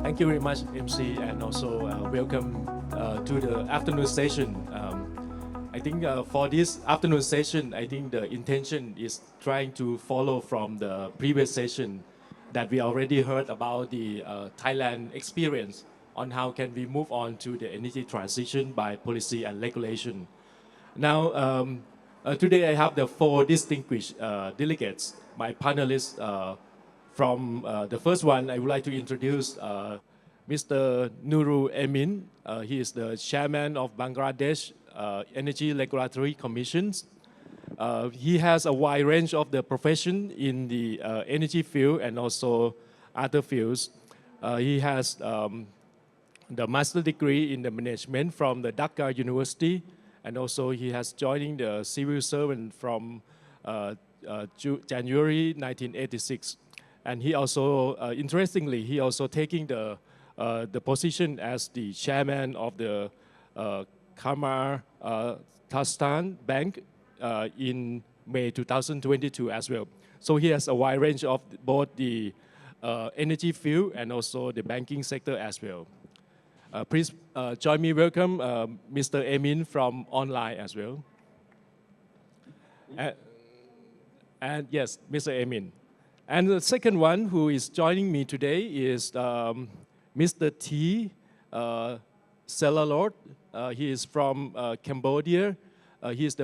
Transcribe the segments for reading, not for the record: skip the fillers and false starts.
Thank you very much, MC, and also welcome to the afternoon session. I think for this afternoon session, I think the intention is trying to follow from the previous session that we already heard about the Thailand experience on how can we move on to the energy transition by policy and regulation. Now, today I have the four distinguished delegates, my panelists. From the first one, I would like to introduce Mr. Nurul Emin. He is the chairman of Bangladesh Energy Regulatory Commissions. He has a wide range of the profession in the energy field and also other fields. He has the master degree in the management from the Dhaka University, and also he has joined the civil servant from January 1986. And he also, interestingly, he also taking the position as the chairman of the Khamar Tastan Bank in May 2022 as well. So he has a wide range of both the energy field and also the banking sector as well. Please join me welcome Mr. Emin from online as well. And yes, Mr. Emin. And the second one who is joining me today is Mr. T. Selalord. He is from Cambodia. He is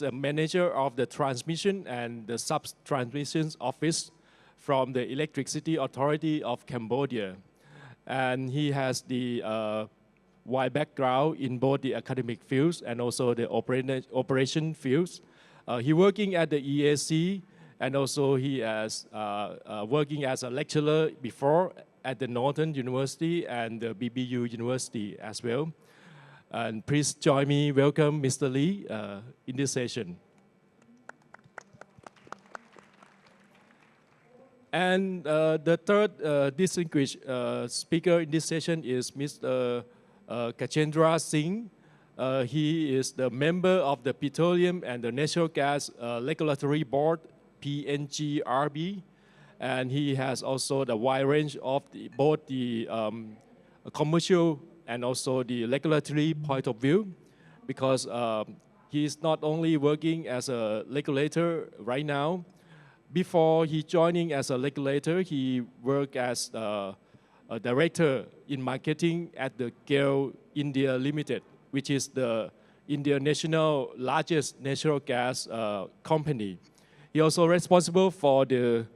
a manager of the transmission and the sub-transmission office from the Electricity Authority of Cambodia. And he has the wide background in both the academic fields and also the operation fields. He working at the ERC, and also he is working as a lecturer before at the Northern University and the BBU University as well. And please join me welcome Mr. Lee in this session. And the third distinguished speaker in this session is Mr. Kachendra Singh. He is the member of the Petroleum and the Natural Gas Regulatory Board, PNGRB, and he has also the wide range of both the commercial and also the regulatory point of view, because he is not only working as a regulator right now. Before he joining as a regulator, he worked as a director in marketing at the GAIL India Limited, which is the India national largest natural gas company. He also responsible for the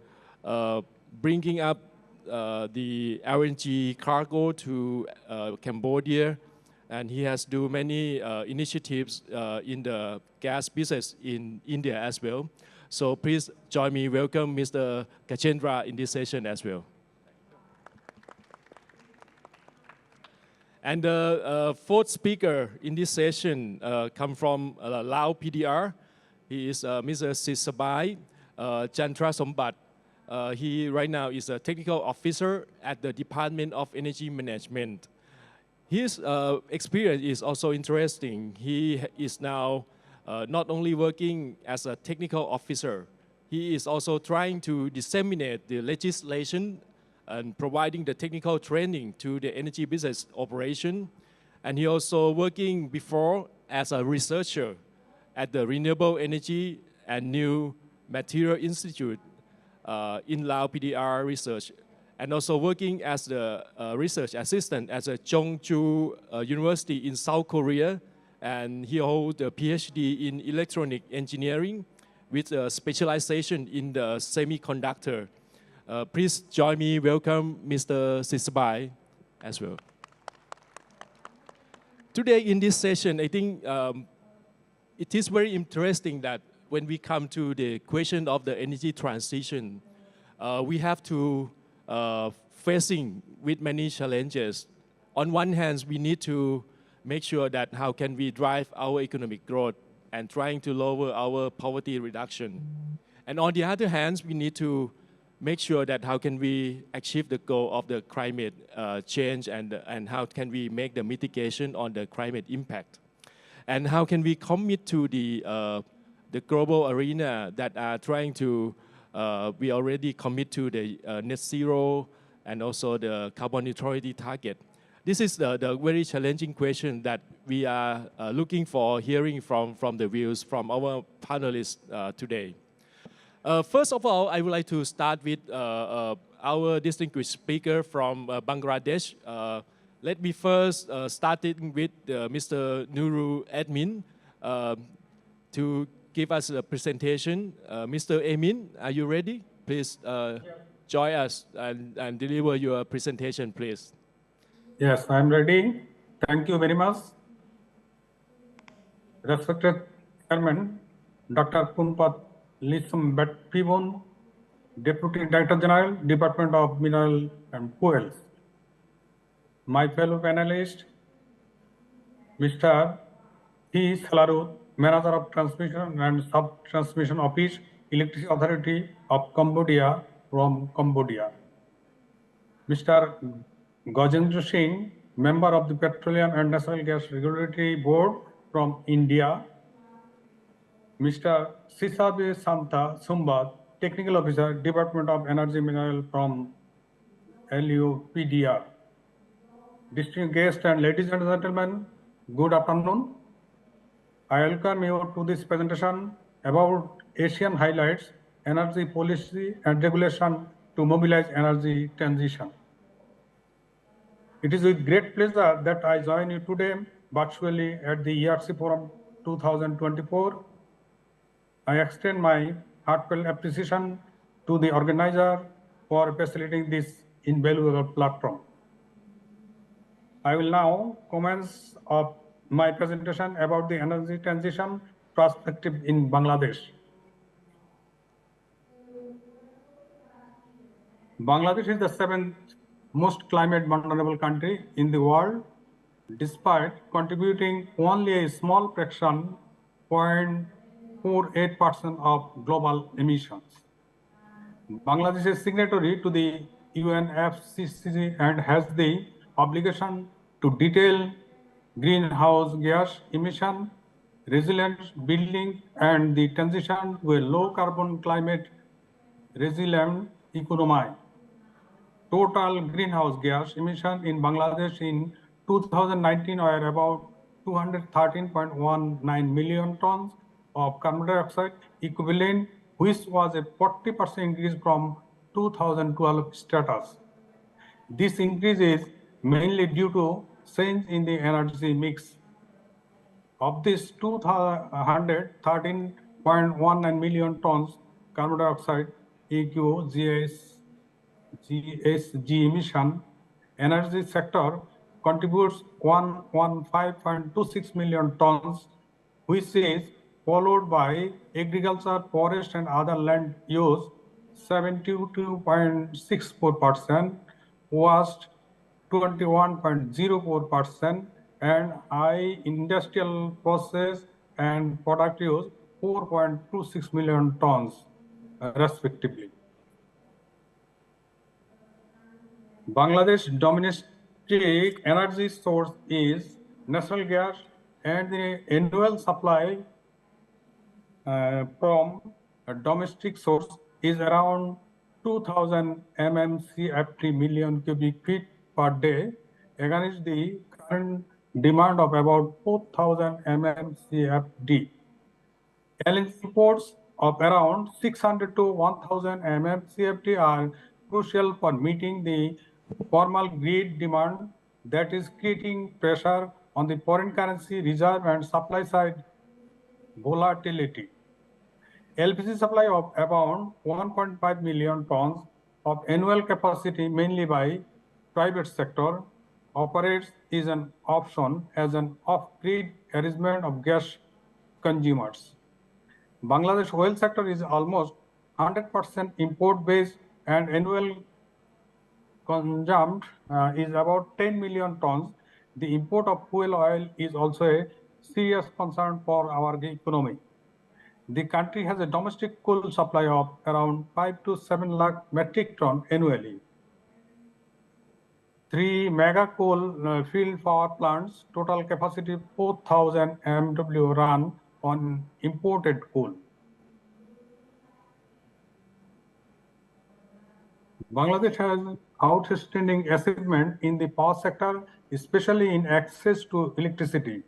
bringing up the LNG cargo to Cambodia, and he has do many initiatives in the gas business in India as well. So please join me welcome Mr. Kachendra in this session as well. And the fourth speaker in this session come from Lao PDR. He is Mr. Sisabai Chantra Sombat. He right now is a technical officer at the Department of Energy Management. His experience is also interesting. He is now not only working as a technical officer, he is also trying to disseminate the legislation and providing the technical training to the energy business operation. And he also working before as a researcher at the Renewable Energy and New Material Institute in Lao PDR Research, and also working as the research assistant at the Jeonju University in South Korea, and he holds a PhD in electronic engineering with a specialization in the semiconductor. Please join me welcome Mr. Sisabai as well. Today in this session, I think it is very interesting that when we come to the question of the energy transition, we have to facing with many challenges. On one hand, we need to make sure that how can we drive our economic growth and trying to lower our poverty reduction. And on the other hand, we need to make sure that how can we achieve the goal of the climate change and how can we make the mitigation on the climate impact. And how can we commit to the global arena that are trying to, we already commit to the net zero and also the carbon neutrality target. This is the very challenging question that we are looking for hearing from the views from our panelists today. First of all, I would like to start with our distinguished speaker from Bangladesh. Let me first start with Mr. Nurul Admin to give us a presentation. Mr. Amin, are you ready? Please join us and deliver your presentation, please. Yes, I am ready. Thank you very much. Respected Chairman, Dr. Punpat Lisum Pibon, Deputy Director General, Department of Mineral and Fuels. My fellow panelists, Mr. T. Salaru, Manager of Transmission and Sub-Transmission Office, Electricity Authority of Cambodia from Cambodia. Mr. Gajendra Singh, Member of the Petroleum and Natural Gas Regulatory Board from India. Mr. Sisabe Santa Sumbat, Technical Officer, Department of Energy Mineral from LUPDR. Distinguished guests and ladies and gentlemen, good afternoon. I welcome you to this presentation about Asian highlights, energy policy and regulation to mobilize energy transition. It is with great pleasure that I join you today virtually at the ERC Forum 2024. I extend my heartfelt appreciation to the organizer for facilitating this invaluable platform. I will now commence my presentation about the energy transition perspective in Bangladesh. Bangladesh is the 7th most climate vulnerable country in the world, despite contributing only a small fraction, 0.48% of global emissions. Bangladesh is signatory to the UNFCCC and has the obligation to detail greenhouse gas emission, resilient building, and the transition to a low carbon climate resilient economy. Total greenhouse gas emission in Bangladesh in 2019 were about 213.19 million tons of carbon dioxide equivalent, which was a 40% increase from 2012 status. This increase is mainly due to change in the energy mix. Of this 213.19 million tons carbon dioxide GHG emission, energy sector contributes 115.26 million tons, which is followed by agriculture, forest, and other land use 72.64%, waste 21.04%, and high industrial process and product use 4.26 million tons, respectively. Bangladesh domestic energy source is natural gas, and the annual supply from a domestic source is around 2,000 mmCFT million cubic feet per day, against the current demand of about 4,000 mmCFD. LNG imports of around 600 to 1,000 mmCFT are crucial for meeting the formal grid demand that is creating pressure on the foreign currency reserve and supply side volatility. LPG supply of about 1.5 million tons of annual capacity, mainly by private sector, operates is an option as an off-grid arrangement of gas consumers. Bangladesh oil sector is almost 100% import-based, and annual consumed is about 10 million tons. The import of fuel oil is also a serious concern for our economy. The country has a domestic coal supply of around 5 to 7 lakh metric ton annually. 3 mega coal field power plants, total capacity 4,000 MW, run on imported coal. Bangladesh has outstanding achievement in the power sector, especially in access to electricity,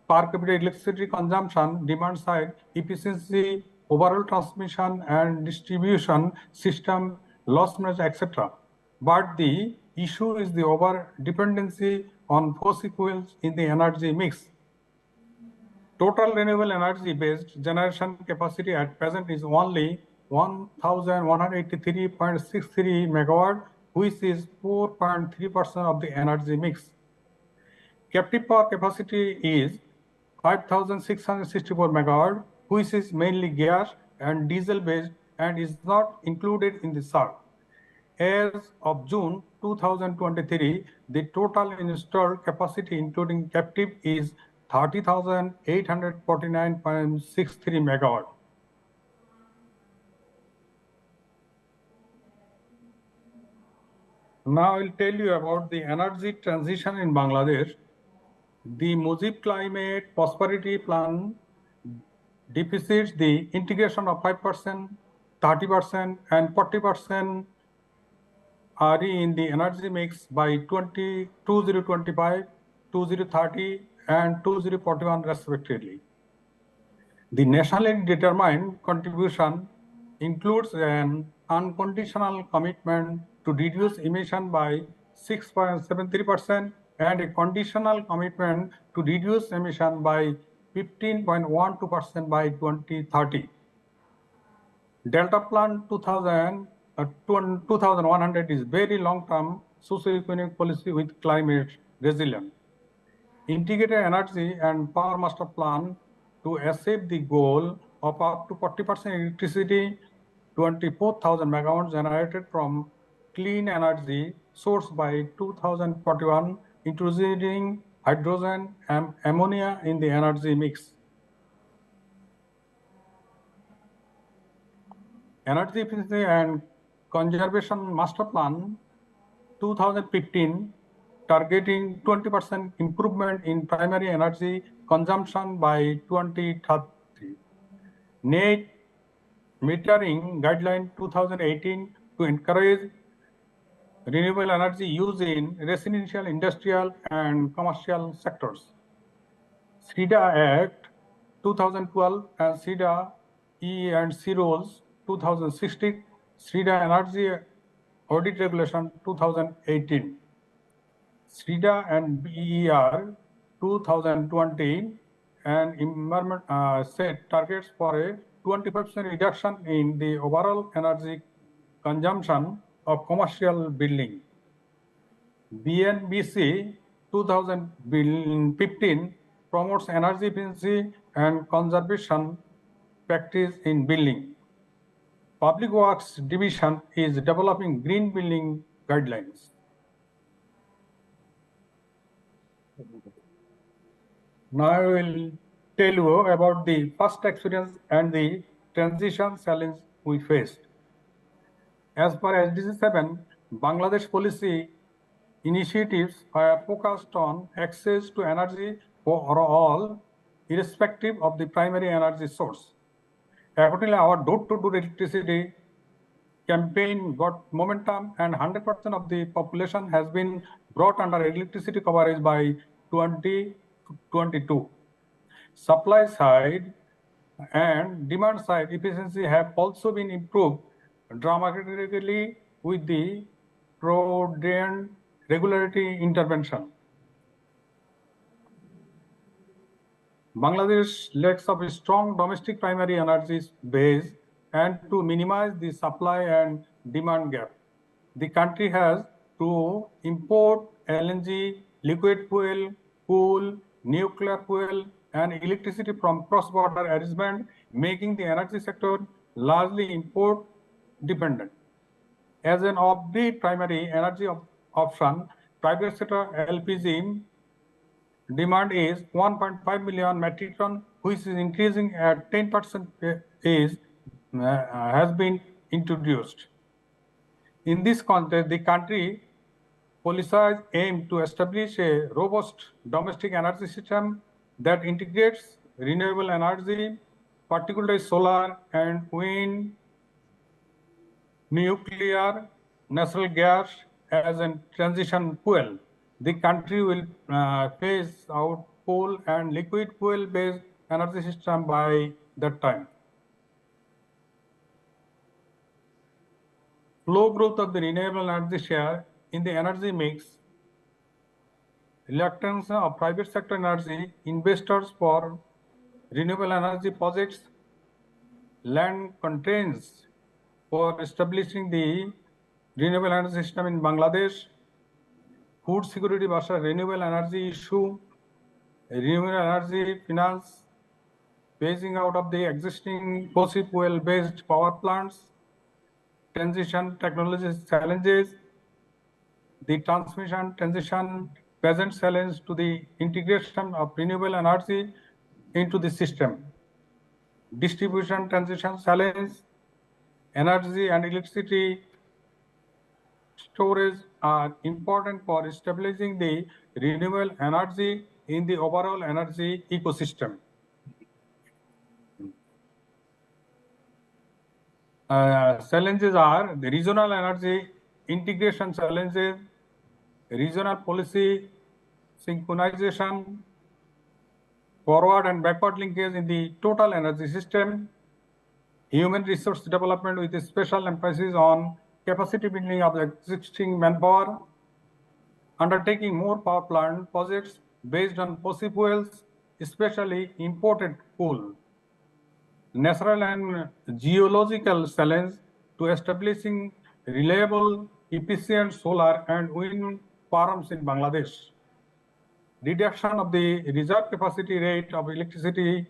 per capita electricity consumption, demand side, efficiency, overall transmission and distribution system, loss management, etc. But the issue is the over dependency on fossil fuels in the energy mix. Total renewable energy based generation capacity at present is only 1,183.63 megawatt, which is 4.3% of the energy mix. Captive power capacity is 5,664 megawatt, which is mainly gas and diesel based and is not included in the SAR. As of June 2023, the total installed capacity including captive is 30,849.63 megawatt. Now I'll tell you about the energy transition in Bangladesh. The Mujib Climate Prosperity Plan deficits the integration of 5%, 30%, and 40% RE in the energy mix by 2025, 2030, and 2041 respectively. The nationally determined contribution includes an unconditional commitment to reduce emission by 6.73% and a conditional commitment to reduce emission by 15.12% by 2030. Delta Plan 2100 is very long-term socio-economic policy with climate resilience. Integrated energy and power master plan to achieve the goal of up to 40% electricity, 24,000 megawatts generated from clean energy source by 2041, introducing hydrogen and ammonia in the energy mix. Energy Efficiency and Conservation Master Plan 2015 targeting 20% improvement in primary energy consumption by 2030. Net metering guideline 2018 to encourage renewable energy use in residential, industrial, and commercial sectors. SRIDA Act 2012 and SRIDA E&C rules 2016, SRIDA Energy Audit Regulation 2018. SRIDA and BER 2020 and environment set targets for a 20% reduction in the overall energy consumption of commercial building. BNBC 2015 promotes energy efficiency and conservation practice in building. Public Works Division is developing green building guidelines. Now I will tell you about the first experience and the transition challenge we faced. As per SDG 7, Bangladesh policy initiatives are focused on access to energy for all, irrespective of the primary energy source. Accordingly, our door-to-door electricity campaign got momentum and 100% of the population has been brought under electricity coverage by 2022. Supply side and demand side efficiency have also been improved dramatically with the prudent regulatory intervention. Bangladesh lacks of a strong domestic primary energy base, and to minimize the supply and demand gap, the country has to import LNG, liquid fuel, coal, nuclear fuel, and electricity from cross-border arrangement, making the energy sector largely import dependent. As an offbeat primary energy option, private sector LPG demand is 1.5 million metric ton, which is increasing at 10% has been introduced. In this context, the country policies aim to establish a robust domestic energy system that integrates renewable energy, particularly solar and wind, nuclear, natural gas, as a transition fuel. The country will phase out coal and liquid fuel-based energy system by that time. Slow growth of the renewable energy share in the energy mix, reluctance of private sector energy investors for renewable energy projects, land constraints for establishing the renewable energy system in Bangladesh, food security versus renewable energy issue, renewable energy finance, phasing out of the existing fossil fuel-based power plants, transition technology challenges, the transmission transition presents challenge to the integration of renewable energy into the system. Distribution transition challenge, energy and electricity storage are important for stabilizing the renewable energy in the overall energy ecosystem. Challenges are the regional energy integration challenges, regional policy synchronization, forward and backward linkage in the total energy system, human resource development with a special emphasis on capacity building of the existing manpower, undertaking more power plant projects based on fossil fuels, especially imported coal, natural and geological challenge to establishing reliable, efficient solar and wind farms in Bangladesh, reduction of the reserve capacity rate of electricity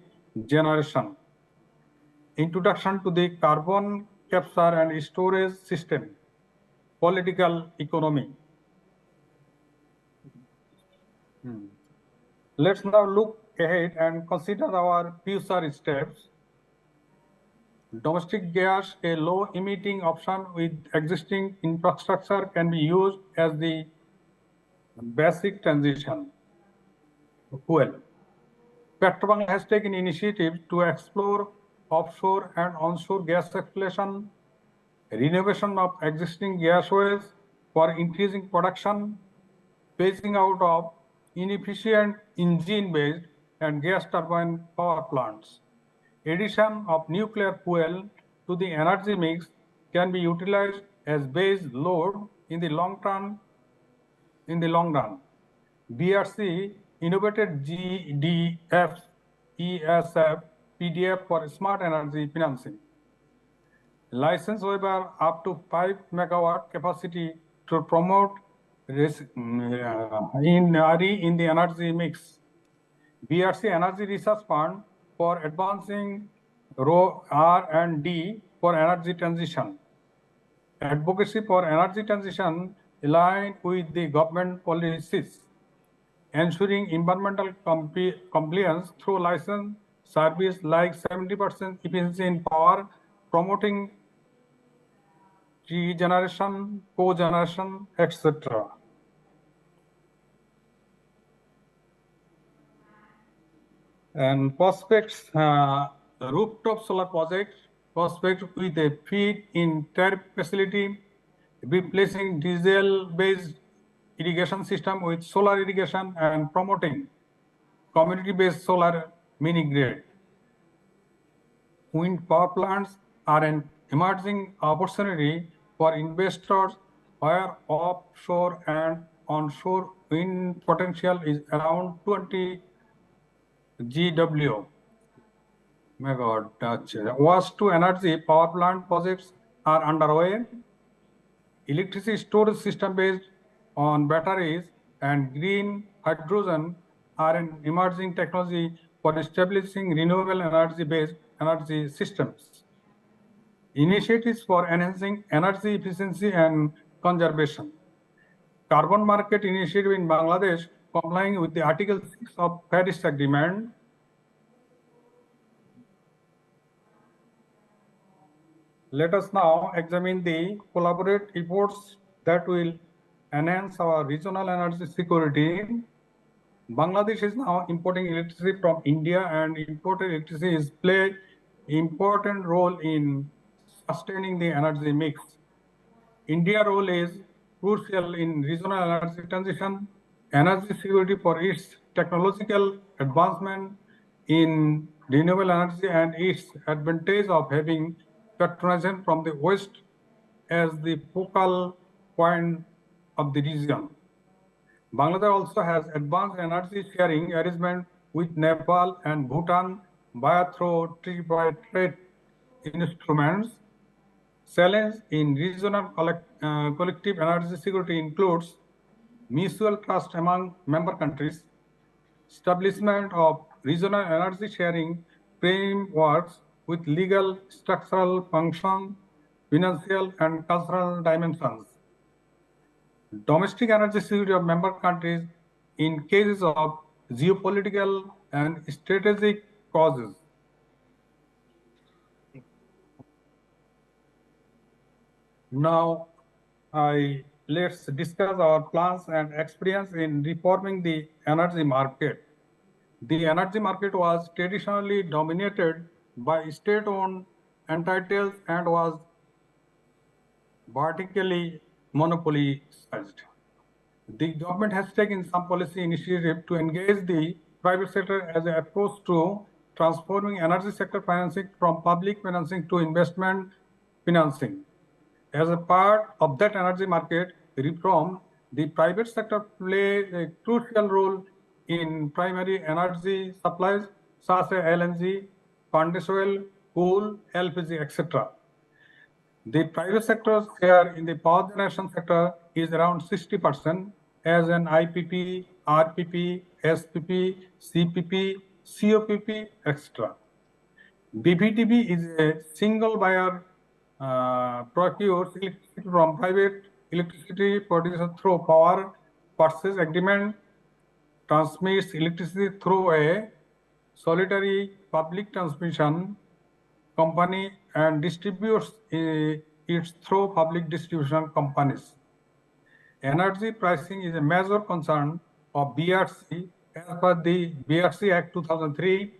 generation, introduction to the carbon capture and storage system, political economy. Let's now look ahead and consider our future steps. Domestic gas, a low-emitting option with existing infrastructure, can be used as the basic transition fuel. Petrobangla has taken initiative to explore offshore and onshore gas exploration, renovation of existing gas wells for increasing production, phasing out of inefficient engine-based and gas turbine power plants. Addition of nuclear fuel to the energy mix can be utilized as base load in the long run. BRC innovated GDF, ESF, PDF for smart energy financing. License waiver up to 5 megawatt capacity to promote in the energy mix. BRC Energy Research Fund for advancing R&D for energy transition. Advocacy for energy transition aligned with the government policies, ensuring environmental compliance through license service like 70% efficiency in power, promoting regeneration, cogeneration, etc. And prospects, rooftop solar project, prospect with a feed-in tariff facility, replacing diesel-based irrigation system with solar irrigation and promoting community-based solar mini-grid. Wind power plants are an emerging opportunity for investors where offshore and onshore wind potential is around 20 GW. Megawatt. Waste to energy power plant projects are underway. Electricity storage system based on batteries and green hydrogen are an emerging technology for establishing renewable energy-based energy systems. Initiatives for enhancing energy efficiency and conservation. Carbon market initiative in Bangladesh complying with the Article 6 of Paris Agreement. Let us now examine the collaborative efforts that will enhance our regional energy security. Bangladesh is now importing electricity from India, and imported electricity is play important role in sustaining the energy mix. India's role is crucial in regional energy transition, energy security for its technological advancement in renewable energy and its advantage of having patronage from the West as the focal point of the region. Bangladesh also has advanced energy sharing arrangement with Nepal and Bhutan via through tripartite instruments. Challenge in regional collective energy security includes mutual trust among member countries, establishment of regional energy sharing frameworks with legal, structural function, financial, and cultural dimensions. Domestic energy security of member countries in cases of geopolitical and strategic causes. Now, let's discuss our plans and experience in reforming the energy market. The energy market was traditionally dominated by state-owned entities and was vertically monopolized. The government has taken some policy initiative to engage the private sector as an approach to transforming energy sector financing from public financing to investment financing. As a part of that energy market reform, the private sector plays a crucial role in primary energy supplies such as LNG, condensed oil, coal, LPG, etc. The private sector's share in the power generation sector is around 60% as an IPP, RPP, SPP, CPP, COPP, etc. BVTB is a single buyer procures electricity from private electricity producer through power purchase agreement, transmits electricity through a solitary public transmission company and distributes it through public distribution companies. Energy pricing is a major concern of BRC as per the BRC Act 2003.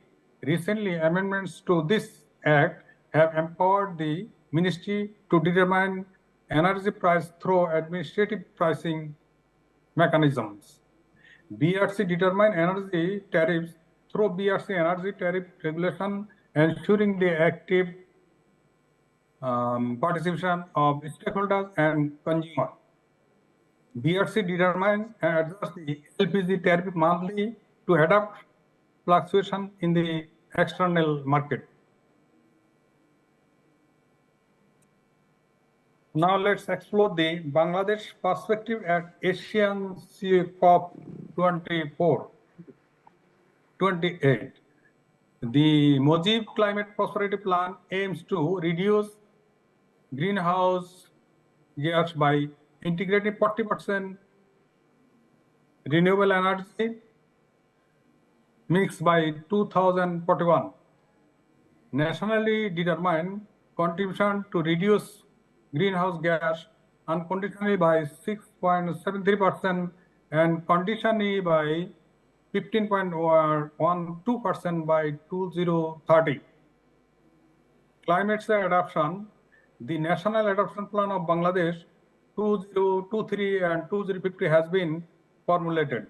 Recently, amendments to this Act have empowered the Ministry to determine energy price through administrative pricing mechanisms. BRC determine energy tariffs through BRC energy tariff regulation, ensuring the active participation of stakeholders and consumers. BRC determines and adjusts the LPG tariff monthly to adapt fluctuation in the external market. Now let's explore the Bangladesh perspective at Asian COP 28. The Mojib Climate Prosperity Plan aims to reduce greenhouse gas by integrating 40% renewable energy mix by 2041. Nationally determined contribution to reduce greenhouse gas unconditionally by 6.73% and conditionally by 15.12% by 2030. Climate change adaptation. The National Adaptation Plan of Bangladesh 2023 and 2050 has been formulated.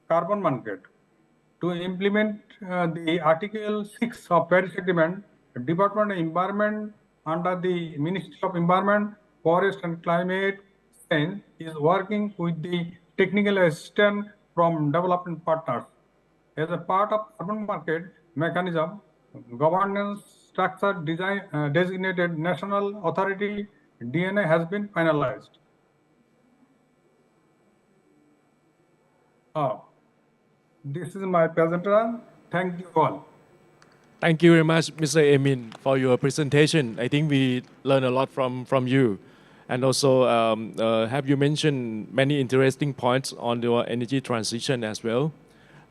Carbon market. To implement the Article 6 of Paris Agreement, Department of Environment under the Ministry of Environment, Forest and Climate Change is working with the technical assistance from development partners. As a part of carbon market mechanism, governance structure designated National Authority DNA has been finalized. This is my presentation. Thank you all. Thank you very much, Mr. Emin, for your presentation. I think we learned a lot from you. And also, have you mentioned many interesting points on your energy transition as well,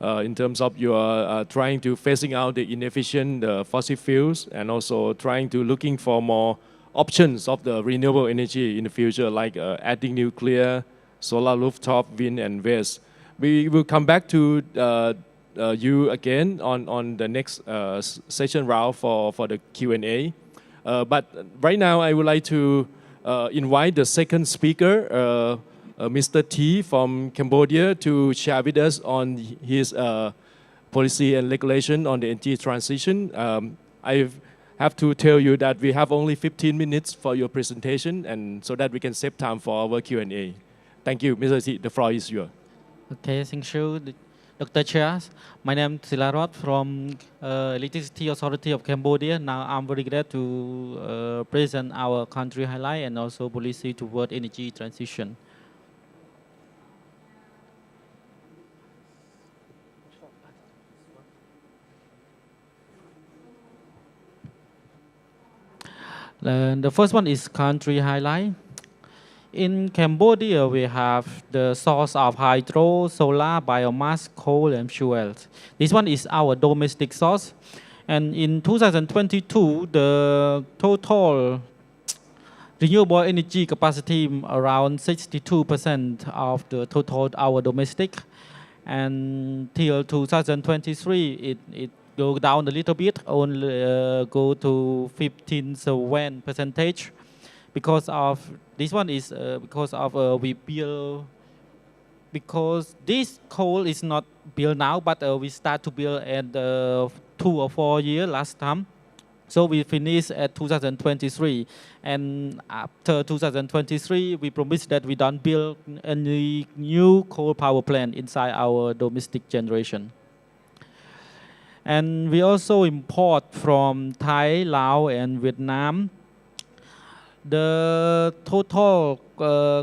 in terms of your trying to phasing out the inefficient fossil fuels and also trying to looking for more options of the renewable energy in the future, like adding nuclear, solar rooftop, wind, and waste. We will come back to you again on the next session round for the Q&A. But right now, I would like to invite the second speaker, Mr. T from Cambodia, to share with us on his policy and regulation on the energy transition. I have to tell you that we have only 15 minutes for your presentation, and so that we can save time for our Q&A. Thank you, Mr. T. The floor is yours. Okay, thank you, Dr. Chair. My name is Silarot from Electricity Authority of Cambodia. Now I'm very glad to present our country highlight and also policy toward energy transition. The first one is country highlight. In Cambodia, we have the source of hydro, solar, biomass, coal, and fuels. This one is our domestic source. And in 2022, the total renewable energy capacity around 62% of the total our domestic. And till 2023, it go down a little bit, only go to 15% percentage. Because of this one is because of we build, because this coal is not built now, but we start to build at 2 or 4 years last time. So we finish at 2023, and after 2023, we promise that we don't build any new coal power plant inside our domestic generation. And we also import from Thai, Laos, and Vietnam. The total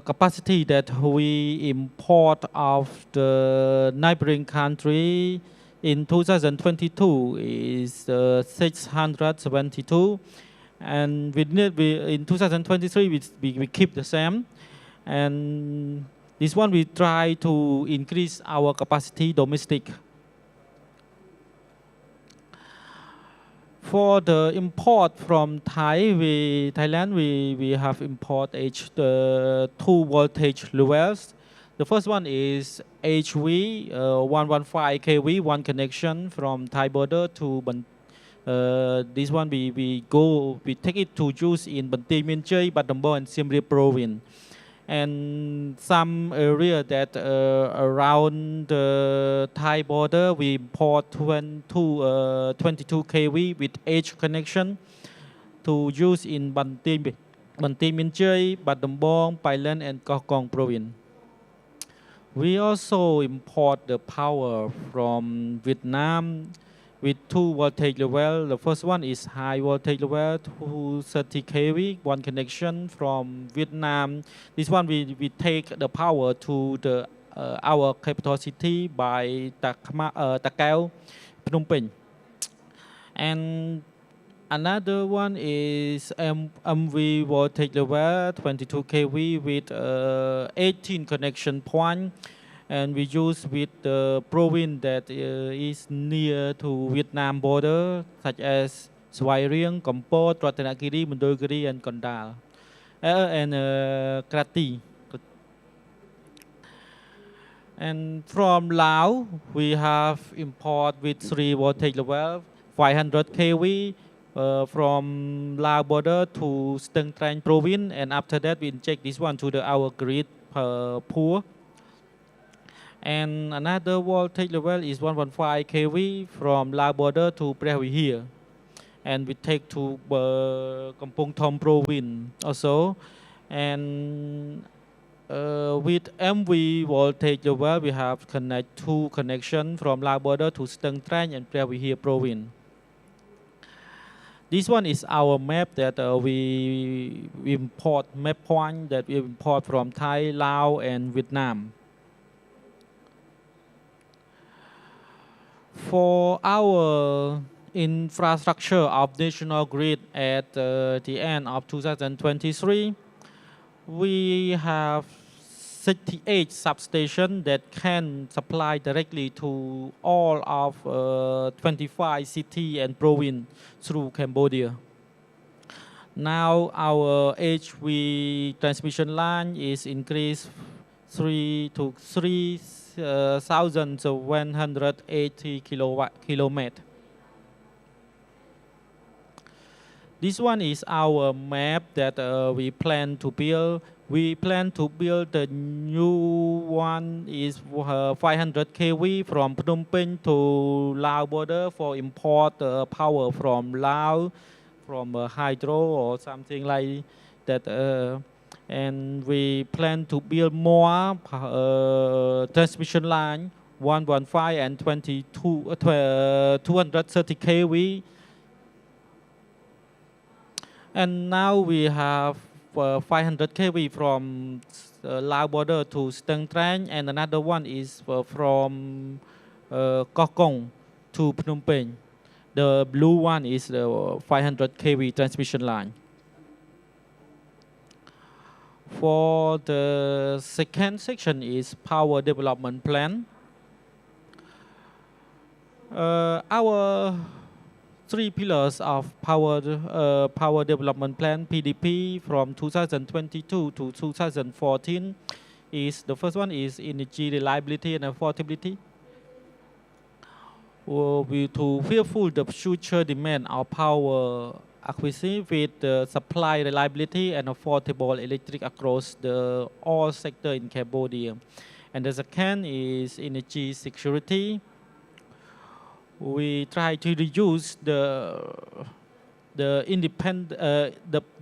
capacity that we import of the neighboring country in 2022 is 672, and in 2023 we keep the same, and this one we try to increase our capacity domestic. For the import from Thailand, we have import two voltage levels. The first one is HV 115 kV, one connection from Thai border to this one we take it to use in Banteay Miên Chey, Battambang, and Siem Reap province. And some area that around the Thai border, we import 22 kV with H connection to use in Banteay Miên Chey, Battambang, Pailan, and Koh Kong province. We also import the power from Vietnam with two voltage level. The first one is high voltage level, 230 kV, one connection from Vietnam. This one we take the power to the our capital city by Takao, Phnom Penh. And another one is MV voltage level, 22 kV with 18 connection point. And we use with the province that is near to Vietnam border, such as Svay Rieng, Kampot, Ratanakiri, Mondulkiri, and Kondal, and Krati. And from Laos, we have import with 3 voltage level, 500 kV from Laos border to Steng Trang province, and after that we inject this one to our grid pool. And another voltage level is 115 kV from Laos border to Preh Vihear, and we take to Kampong Thom province also. And with MV voltage level, we have two connections from Laos border to Steng Trang and Preh Vihear province. This one is our map that we import, map point that we import from Thai, Laos, and Vietnam. For our infrastructure of national grid at the end of 2023, we have 68 substations that can supply directly to all of 25 cities and provinces through Cambodia. Now our HV transmission line is increased 3,180 kilometers. This one is our map that we plan to build. We plan to build the new one is 500 kV from Phnom Penh to Lao border for import power from Lao, from hydro or something like that. And we plan to build more transmission line, 115 and 230 kV. And now we have 500 kV from Lao border to Stang Trang, and another one is from Kokong to Phnom Penh. The blue one is the 500 kV transmission line. For the second section is power development plan. Our three pillars of power development plan PDP from 2022 to 2014 is the first one is energy reliability and affordability. To fulfill the future demand of power acquisition with the supply reliability and affordable electric across the all sector in Cambodia. And the second is energy security. We try to reduce the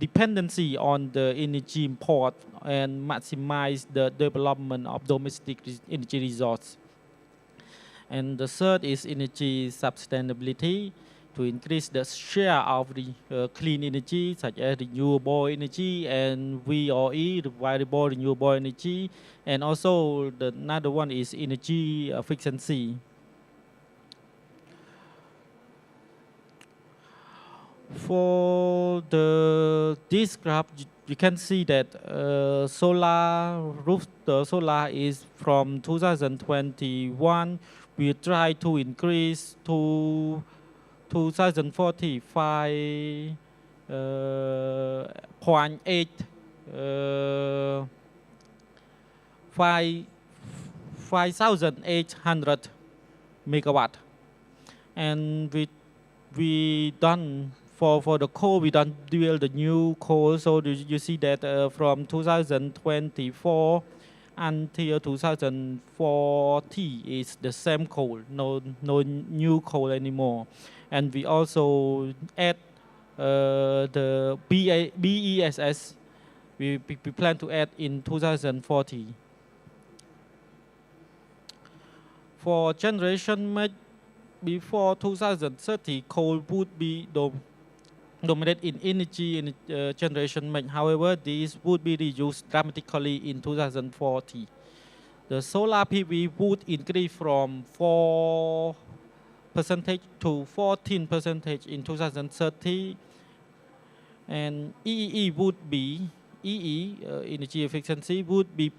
dependency on the energy import and maximize the development of domestic energy resources. And the third is energy sustainability, to increase the share of the clean energy such as renewable energy and VRE, variable renewable energy, and also another one is energy efficiency. For this graph, you can see that solar is from 2021. We try to increase to 2040 5,800 megawatt, and we done for the coal, we don't build the new coal. So you see that from 2024 until 2040 is the same coal, no new coal anymore. And we also add the BESS. We plan to add in 2040. For generation mix, before 2030, coal would be dominate in energy generation mix. However, this would be reduced dramatically in 2040. The solar PV would increase from 4% to 14% in 2030, and energy efficiency would be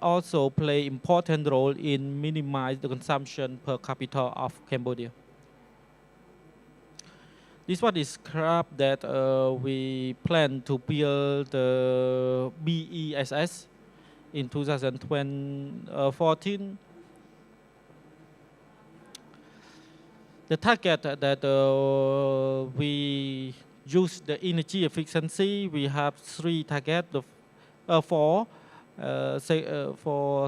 also play important role in minimize the consumption per capita of Cambodia. This one is graph that we plan to build the BESS in 2014. The target that we use the energy efficiency, we have three targets for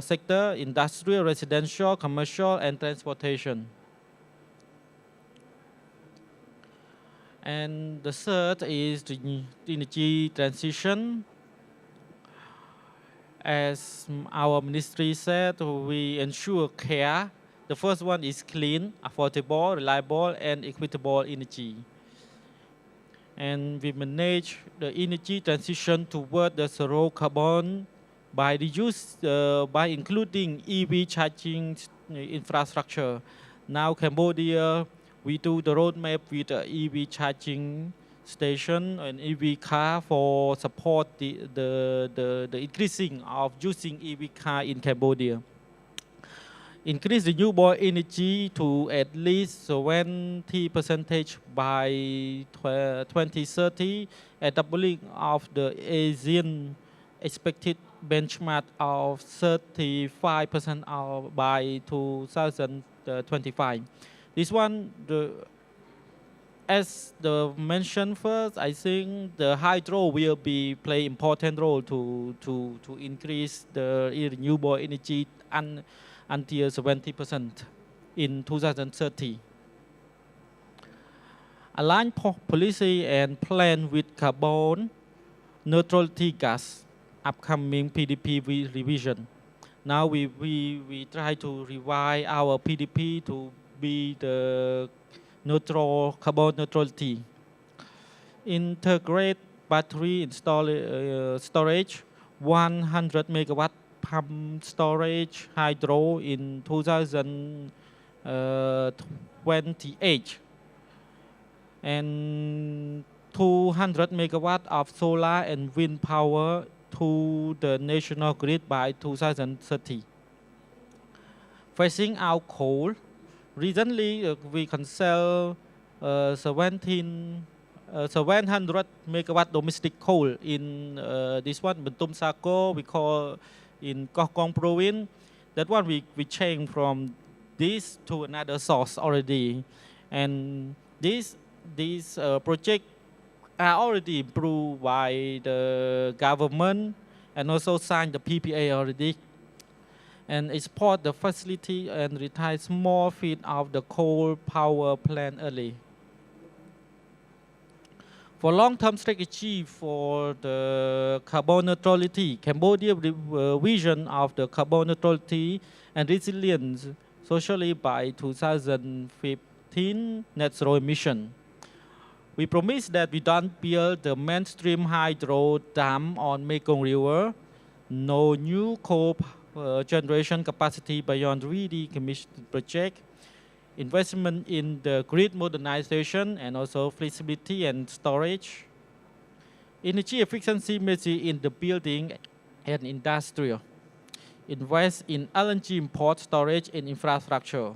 sector: industrial, residential, commercial, and transportation. And the third is the energy transition. As our ministry said, we ensure care. The first one is clean, affordable, reliable, and equitable energy. And we manage the energy transition toward the zero carbon by including EV charging infrastructure. Now Cambodia, we do the roadmap with EV charging station and EV car for support the increasing of using EV car in Cambodia. Increase renewable energy to at least 20% by 2030, and doubling of the Asian expected benchmark of 35% by 2025. This one, as the mentioned first, I think the hydro will be play important role to increase the renewable energy until 70% in 2030. Align policy and plan with carbon neutrality gas upcoming PDP revision. Now we try to revise our PDP to be the carbon neutrality. Integrate battery storage, 100 megawatt pump storage hydro in 2028, and 200 megawatt of solar and wind power to the national grid by 2030. Phasing out coal. Recently, we can sell 700 megawatt domestic coal in this one, Bentum Sako, we call in Kokong province. That one we change from this to another source already. And these projects are already approved by the government and also signed the PPA already. And export the facility and retire small feed of the coal power plant early. For long-term strategy for the carbon neutrality, Cambodia vision of the carbon neutrality and resilience socially by 2015 net zero emission. We promise that we don't build the mainstream hydro dam on Mekong River, no new coal generation capacity beyond 3D commissioned project, investment in the grid modernization and also flexibility and storage, energy efficiency measure in the building and industrial, invest in LNG import storage and infrastructure,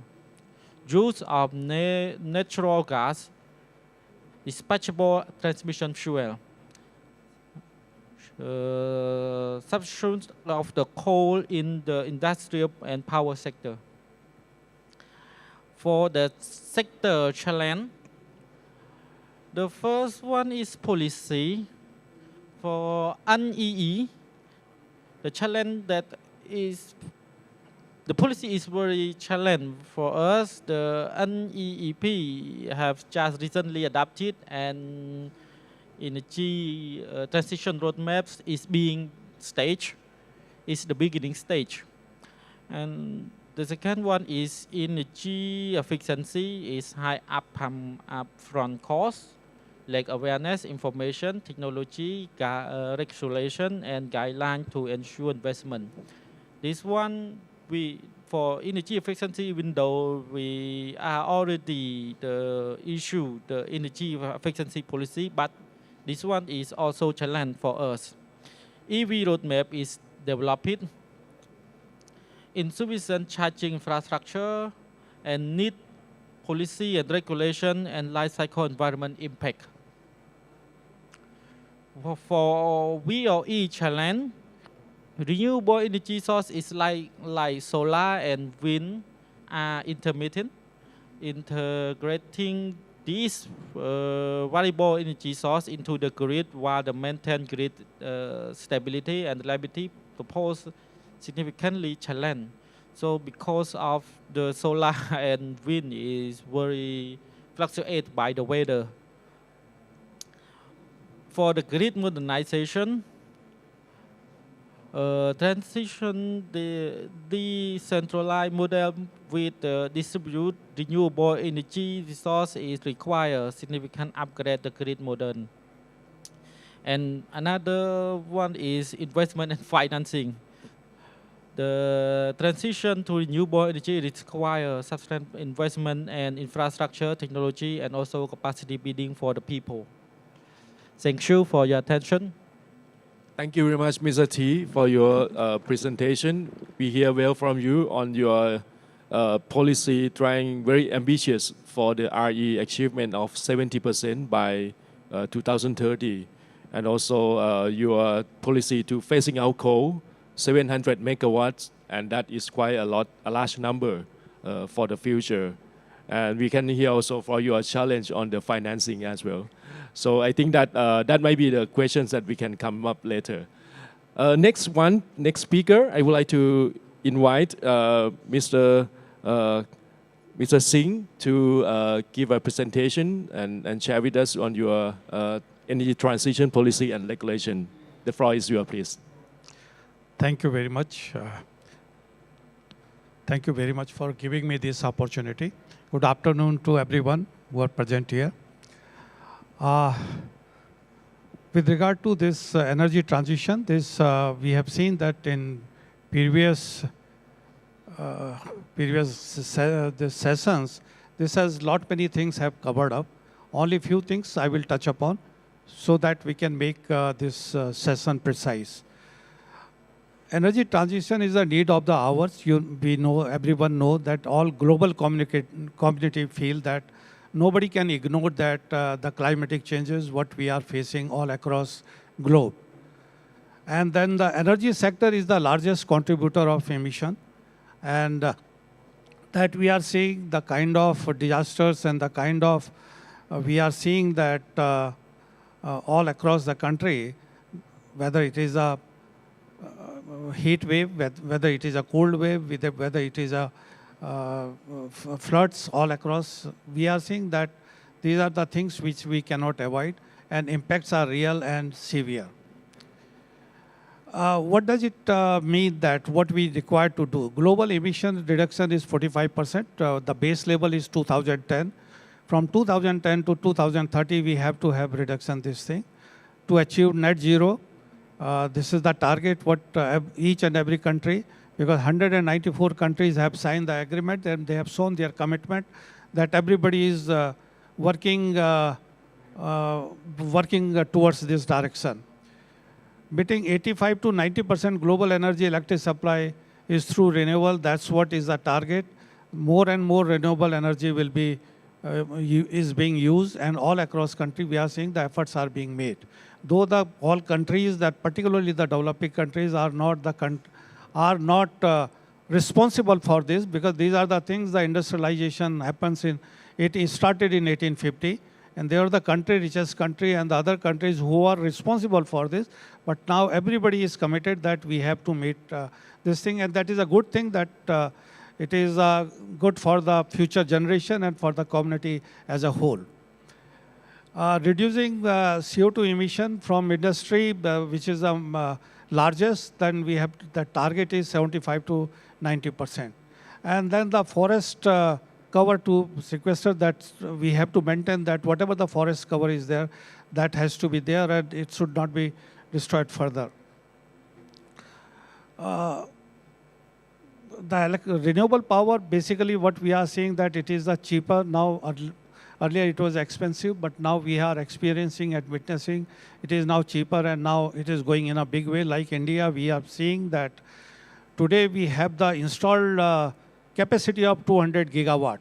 use of natural gas, dispatchable transmission fuel, substitution of the coal in the industrial and power sector. For the sector challenge, the first one is policy. For NEE, the challenge that is, the policy is very challenging for us. The NEEP have just recently adopted, and energy transition roadmaps is being staged. It's the beginning stage. And the second one is energy efficiency is high upfront cost, like awareness, information, technology, regulation, and guideline to ensure investment. This one, for energy efficiency, even though we are already the issue, the energy efficiency policy, but this one is also challenge for us. EV roadmap is developed, insufficient charging infrastructure, and need policy and regulation and life cycle environment impact. For VOE challenge, renewable energy source is like solar and wind are intermittent. Integrating these variable energy source into the grid while the maintain grid stability and reliability propose significantly challenge. So because of the solar and wind is very fluctuate by the weather. For the grid modernization, transition the decentralized model with distribute renewable energy resource is required significant upgrade the grid modern. And another one is investment and financing. The transition to renewable energy requires substantial investment and infrastructure, technology, and also capacity building for the people. Thank you for your attention. Thank you very much, Mr. T, for your presentation. We hear well from you on your policy trying very ambitious for the RE achievement of 70% by 2030. And also your policy to phasing out coal, 700 megawatts, and that is quite a large number for the future. And we can hear also for your challenge on the financing as well. So I think that that might be the questions that we can come up later. Next speaker, I would like to invite Mr. Singh to give a presentation and share with us on your energy transition policy and regulation. The floor is yours, please. Thank you very much. Thank you very much for giving me this opportunity. Good afternoon to everyone who are present here. With regard to this energy transition, we have seen that in previous sessions, this has many things have covered up. Only few things I will touch upon so that we can make this session precise. Energy transition is a need of the hours. Everyone knows that all global community feel that nobody can ignore that the climatic changes, what we are facing all across globe. And then the energy sector is the largest contributor of emission. And that we are seeing the kind of disasters and the kind of, we are seeing that all across the country, whether it is a heat wave, whether it is a cold wave, whether it is a floods all across, we are seeing that these are the things which we cannot avoid and impacts are real and severe. What does it mean that what we require to do? Global emission reduction is 45%. The base level is 2010. From 2010 to 2030, we have to have reduction this thing. To achieve net zero, this is the target what each and every country, because 194 countries have signed the agreement and they have shown their commitment that everybody is working towards this direction. Between 85 to 90% global energy electric supply is through renewable. That's what is the target. More and more renewable energy will be is being used, and all across country we are seeing the efforts are being made. Though all countries, that particularly the developing countries, are not responsible for this, because these are the things the industrialization happens in. It started in 1850. And they are the richest country, and the other countries who are responsible for this. But now everybody is committed that we have to meet this thing, and that is a good thing, that it is good for the future generation and for the community as a whole. Reducing CO2 emission from industry, which is the largest, then we have the target is 75 to 90%. And then the forest cover to sequester, that we have to maintain that whatever the forest cover is there, that has to be there and it should not be destroyed further. The renewable power, basically what we are seeing that it is the cheaper now. Earlier it was expensive, but now we are experiencing and witnessing it is now cheaper, and now it is going in a big way. Like India, we are seeing that today we have the installed capacity of 200 gigawatt.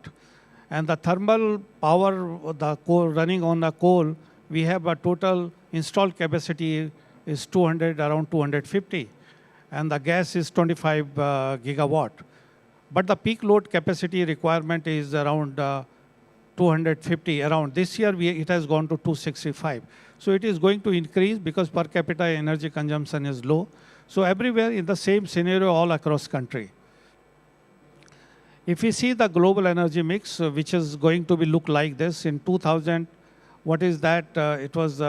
And the thermal power, the coal running on the coal, we have a total installed capacity is around 250. And the gas is 25 gigawatt. But the peak load capacity requirement is around 250 around. This year it has gone to 265. So it is going to increase because per capita energy consumption is low. So everywhere in the same scenario all across country. If we see the global energy mix, which is going to be look like this in 2000, what is that? It was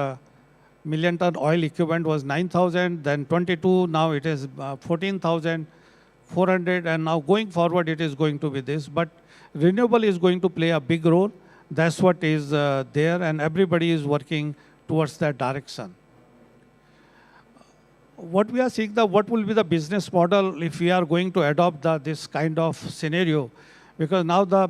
million ton oil equivalent was 9,000, then 22, now it is 14,400, and now going forward it is going to be this. But renewable is going to play a big role. That's what is there, and everybody is working towards that direction. What we are seeing, what will be the business model if we are going to adopt this kind of scenario? Because now the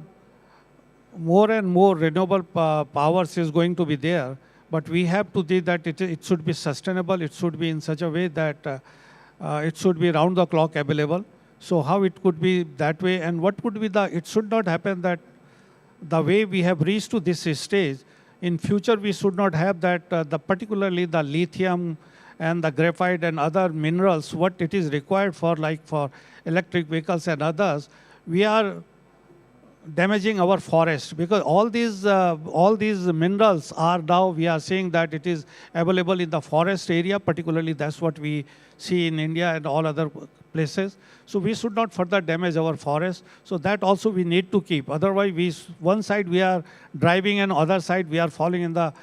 more and more renewable powers is going to be there, but we have to see that it should be sustainable. It should be in such a way that it should be round the clock available. So how it could be that way, and what would be it should not happen that the way we have reached to this stage, in future we should not have that, particularly the lithium and the graphite and other minerals, what it is required for, like for electric vehicles and others, we are damaging our forest, because all these minerals are now, we are seeing that it is available in the forest area, particularly that's what we see in India and all other places. So we should not further damage our forest. So that also we need to keep. Otherwise, one side we are driving and other side we are falling in the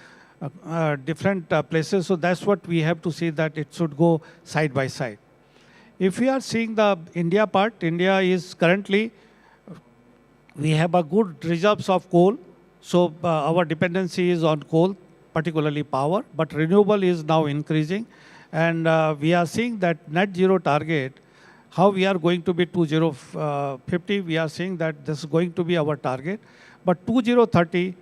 different places. So that's what we have to see, that it should go side by side. If we are seeing the India part, India is currently, we have a good reserves of coal. So our dependency is on coal, particularly power, but renewable is now increasing. And we are seeing that net zero target, how we are going to be 2050, we are seeing that this is going to be our target. But 2030,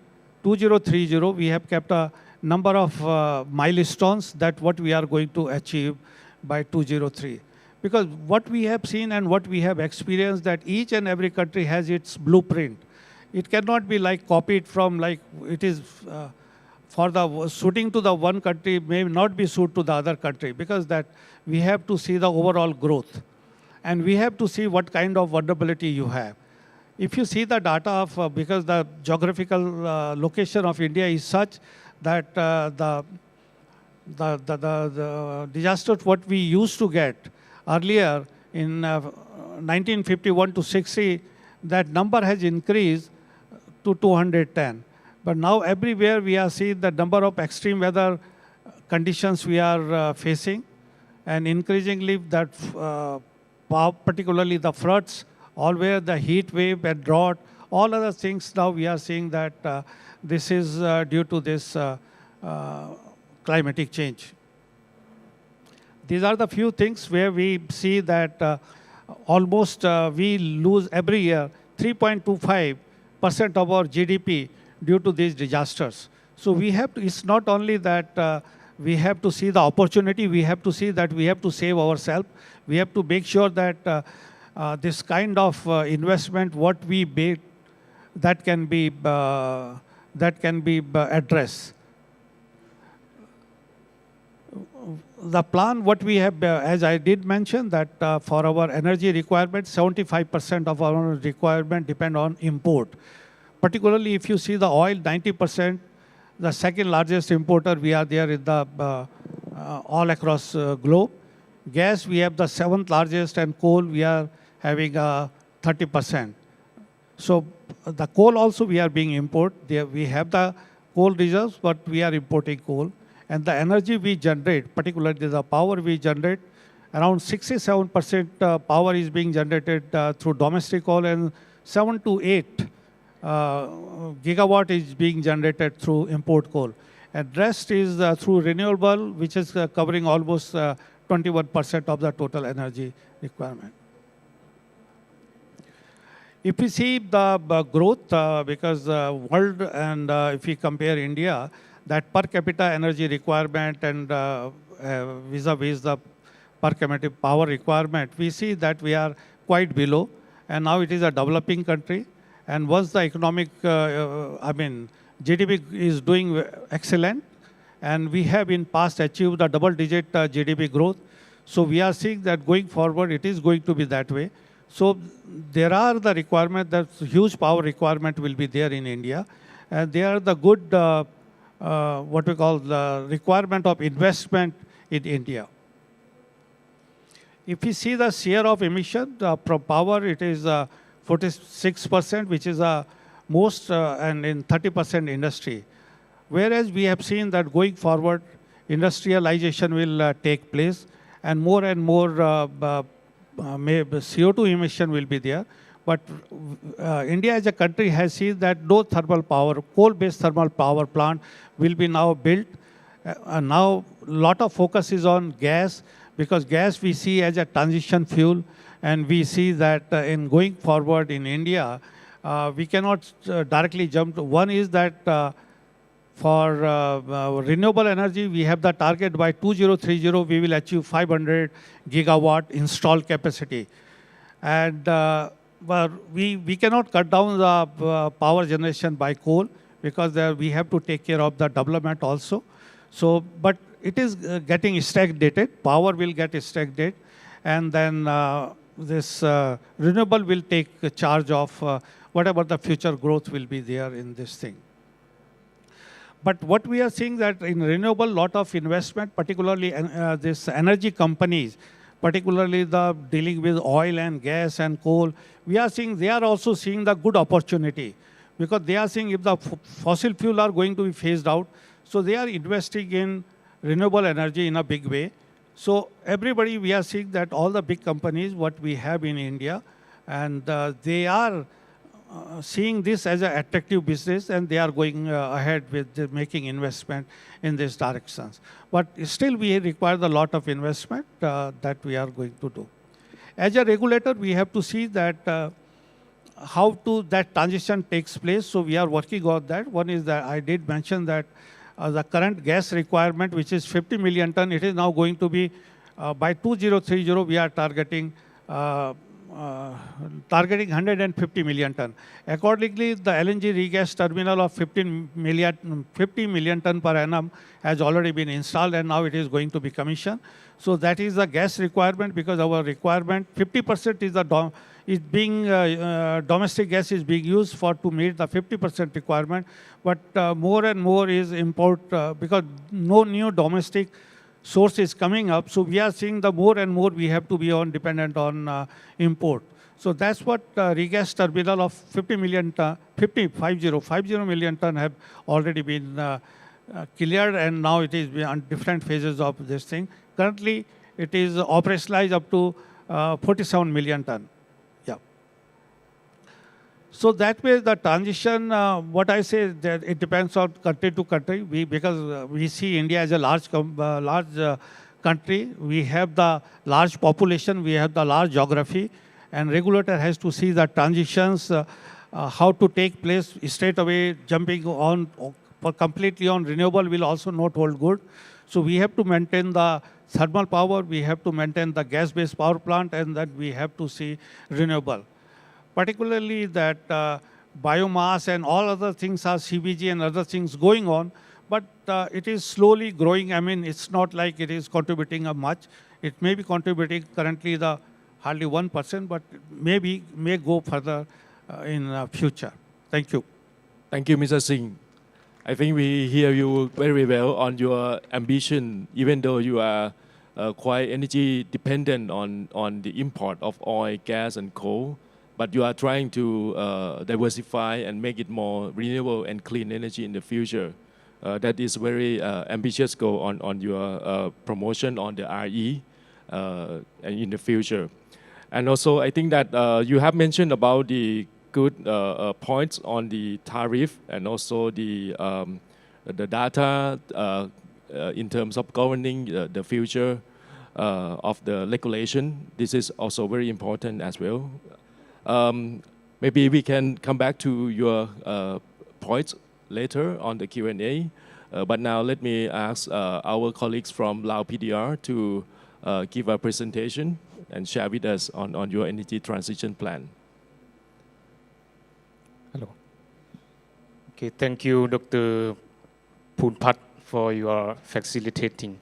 2030, we have kept a number of milestones that what we are going to achieve by 2030. Because what we have seen and what we have experienced, that each and every country has its blueprint. It cannot be like copied from, like it is for the suiting to the one country may not be suited to the other country, because that we have to see the overall growth. And we have to see what kind of vulnerability you have. If you see the data of, because the geographical location of India is such that the disasters what we used to get earlier in 1951 to 60, that number has increased to 210. But now everywhere we are seeing the number of extreme weather conditions we are facing, and increasingly that particularly the floods, all where the heat wave and drought, all other things now we are seeing that this is due to this climatic change. These are the few things where we see that almost we lose every year 3.25% of our GDP due to these disasters. So we have to, it's not only that we have to see the opportunity, we have to see that we have to save ourselves. We have to make sure that this kind of investment, what we make, that can be addressed. The plan, what we have, as I did mention, that for our energy requirement, 75% of our requirement depend on import. Particularly if you see the oil, 90%, the second largest importer, we are there in the all across globe. Gas, we have the 7th largest, and coal, we are having 30%. So the coal also we are being imported. We have the coal reserves, but we are importing coal. And the energy we generate, particularly the power we generate, around 67% power is being generated through domestic coal, and 7 to 8 gigawatt is being generated through import coal. And rest is through renewable, which is covering almost 21% of the total energy requirement. If we see the growth, because world and if we compare India, that per capita energy requirement and vis-a-vis the per capita power requirement, we see that we are quite below. And now it is a developing country. And once the economic, GDP is doing excellent. And we have in past achieved a double-digit GDP growth. So we are seeing that going forward, it is going to be that way. So there are the requirement, that huge power requirement will be there in India. And there are the good, what we call the requirement of investment in India. If we see the share of emission from power, it is 46%, which is most, and in 30% industry. Whereas we have seen that going forward, industrialization will take place, and more CO2 emission will be there. But India as a country has seen that no thermal power, coal-based thermal power plant will be now built. Now a lot of focus is on gas, because gas we see as a transition fuel, and we see that in going forward in India, we cannot directly jump to. One is that for renewable energy, we have the target by 2030, we will achieve 500 gigawatt installed capacity. And we cannot cut down the power generation by coal, because we have to take care of the development also. So, but it is getting stagnated. Power will get stagnated, and then this renewable will take charge of whatever the future growth will be there in this thing. But what we are seeing that in renewable, lot of investment, particularly this energy companies, particularly the dealing with oil and gas and coal, we are seeing they are also seeing the good opportunity, because they are seeing if the fossil fuel are going to be phased out, so they are investing in renewable energy in a big way. So everybody, we are seeing that all the big companies, what we have in India, and they are seeing this as an attractive business, and they are going ahead with making investment in these directions. But still we require a lot of investment that we are going to do. As a regulator, we have to see that how that transition takes place. So we are working on that. One is that I did mention that the current gas requirement, which is 50 million ton, it is now going to be by 2030, we are targeting 150 million ton. Accordingly, the LNG regas terminal of 50 million ton per annum has already been installed, and now it is going to be commissioned. So that is the gas requirement, because our requirement 50% is domestic gas is being used to meet the 50% requirement, but more and more is import because no new domestic source is coming up. So we are seeing the more and more we have to be dependent on import. So that's what regas terminal of 50 million ton have already been cleared, and now it is on different phases of this thing. Currently, it is operationalized up to 47 million ton. Yeah. So that way, the transition, what I say, that it depends on country to country. Because we see India as a large country, we have the large population, we have the large geography, and regulator has to see the transitions, how to take place straight away. Jumping on completely on renewable will also not hold good. So we have to maintain the thermal power, we have to maintain the gas-based power plant, and then we have to see renewable. Particularly that biomass and all other things are CBG and other things going on, but it is slowly growing. I mean, it's not like it is contributing much. It may be contributing currently hardly 1%, but may go further in future. Thank you. Thank you, Mr. Singh. I think we hear you very well on your ambition, even though you are quite energy dependent on the import of oil, gas, and coal. But you are trying to diversify and make it more renewable and clean energy in the future. That is very ambitious goal on your promotion on the RE and in the future. And also, I think that you have mentioned about the good points on the tariff and also the data in terms of governing the future of the regulation. This is also very important as well. Maybe we can come back to your points later on the Q&A. But now let me ask our colleagues from Lao PDR to give a presentation and share with us on your energy transition plan. Hello. Okay, thank you, Dr. Poonpat, for your facilitating.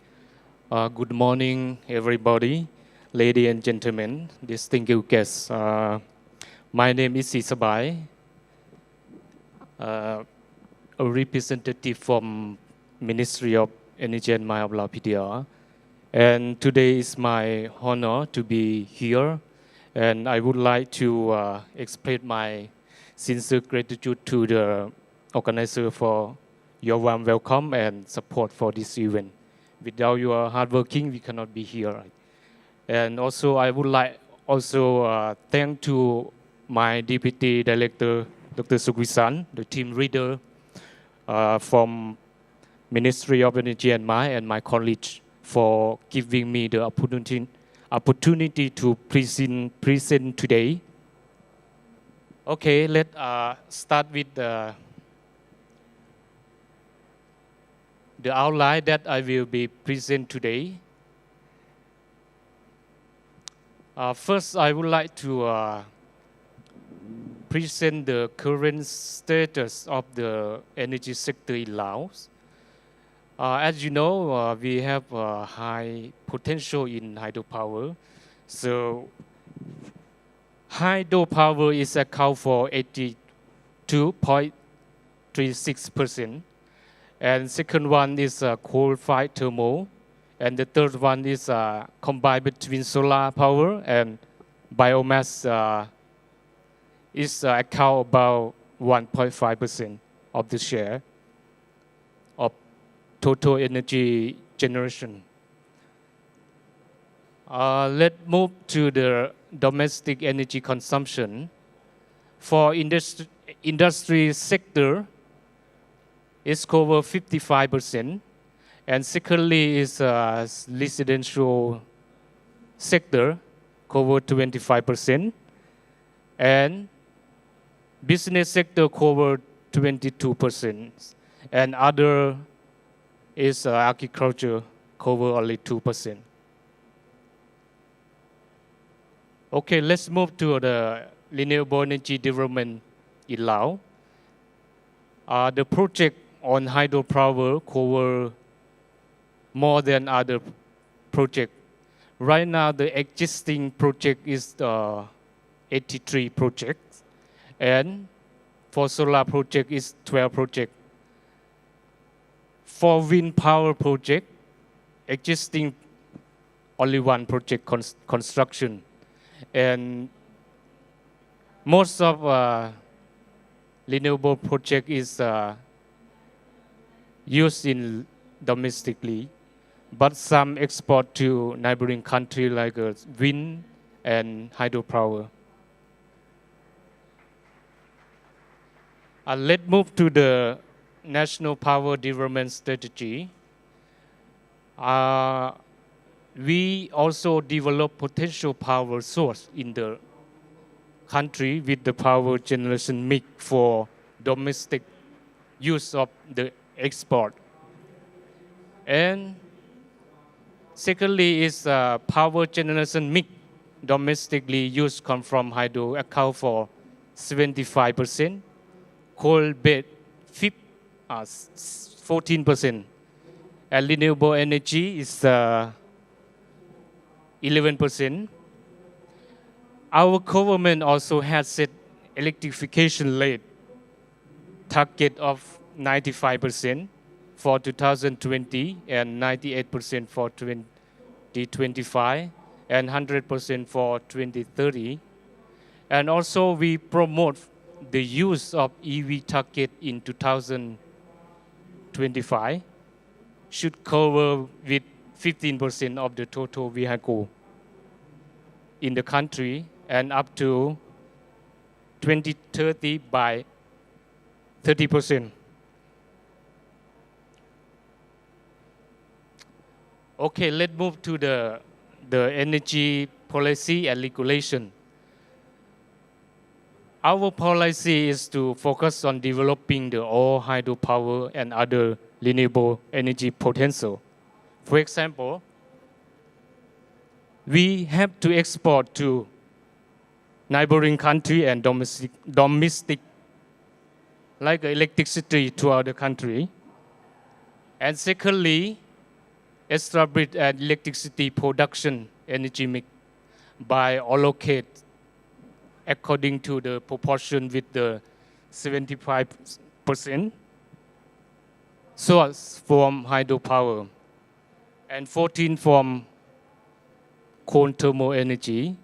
Good morning, everybody, ladies and gentlemen, distinguished guests. My name is Sisabai, a representative from Ministry of Energy and Mines of Lao PDR. And today is my honor to be here. And I would like to express my sincere gratitude to the organizer for your warm welcome and support for this event. Without your hard working, we cannot be here. And also, I would like also thank to my Deputy Director, Dr. Sukwisan, the team leader from Ministry of Energy and Mines, and my colleagues for giving me the opportunity to present today. Okay, let's start with the outline that I will be present today. First, I would like to present the current status of the energy sector in Laos. As you know, we have high potential in hydropower. So hydropower is account for to 0.36%. And second one is coal-fired thermal. And the third one is combined between solar power and biomass is account about 1.5% of the share of total energy generation. Let's move to the domestic energy consumption. For industry sector, it's cover 55%. And secondly is residential sector, cover 25%. And business sector cover 22%. And other is agriculture, cover only 2%. Okay, let's move to the renewable energy development in Laos. The project on hydropower cover more than other project. Right now, the existing project is 83 projects, and for solar project is 12 projects. For wind power project, existing only one project construction, and most of renewable project is used in domestically, but some export to neighboring country like wind and hydropower. Let's move to the National Power Development Strategy. We also develop potential power source in the country with the power generation mix for domestic use of the export. And secondly is power generation mix domestically used come from hydro account for 75%, coal-based 14%, and renewable energy is 11%. Our government also has set electrification rate target of 95% for 2020 and 98% for 2025 and 100% for 2030. And also we promote the use of EV target in 2025 should cover with 15% of the total vehicle in the country and up to 2030 by 30%. Okay, let's move to the energy policy and regulation. Our policy is to focus on developing the all hydropower and other renewable energy potential. For example, we have to export to neighboring country and domestic like electricity to other country. And secondly, establish an electricity production energy mix by allocate according to the proportion with the 75% source from hydropower and 14% from coal thermal energy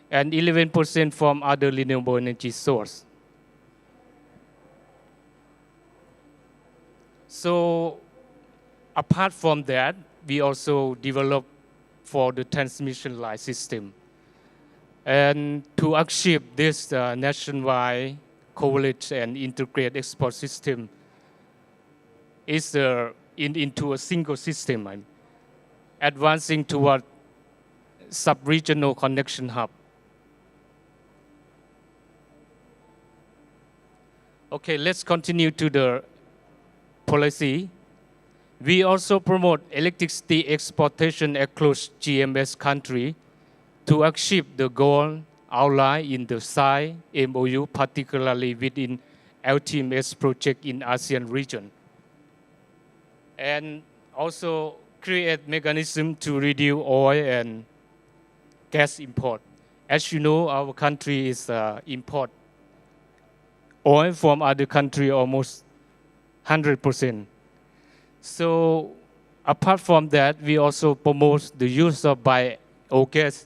and 11% from other renewable energy source. So apart from that, we also develop for the transmission line system. And to achieve this nationwide coverage and integrated export system is into a single system, advancing toward sub-regional connection hub. Okay, let's continue to the policy. We also promote electricity exportation across GMS country to achieve the goal outlined in the SAI MOU, particularly within LTMS project in ASEAN region. And also create mechanism to reduce oil and gas import. As you know, our country is import oil from other country almost 100%. So apart from that, we also promote the use of biogas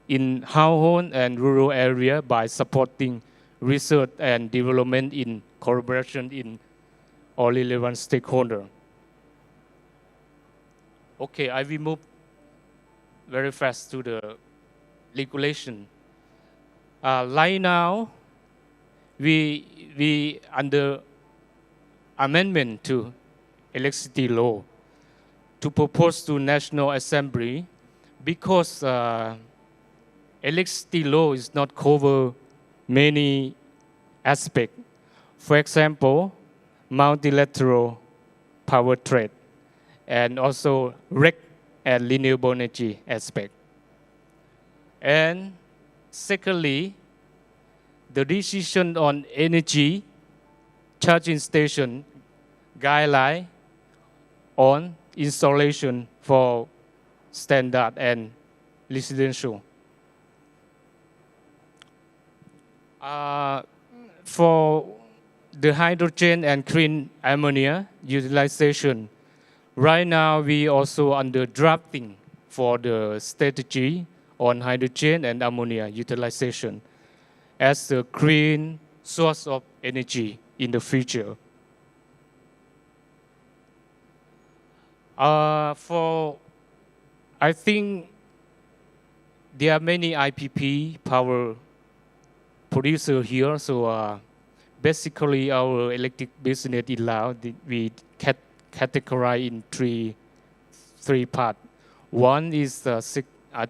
in household and rural area by supporting research and development in collaboration in all relevant stakeholders. Okay, I will move very fast to the regulation. Right now, we under amendment to electricity law to propose to National Assembly because electricity law is not cover many aspects. For example, multilateral power trade and also REC and renewable energy aspect. And secondly, the decision on energy charging station guideline on installation for standard and residential. For the hydrogen and clean ammonia utilization, right now we also under drafting for the strategy on hydrogen and ammonia utilization as a clean source of energy in the future. I think there are many IPP power producer here, so basically our electric business in Laos, we categorize in three parts. One is a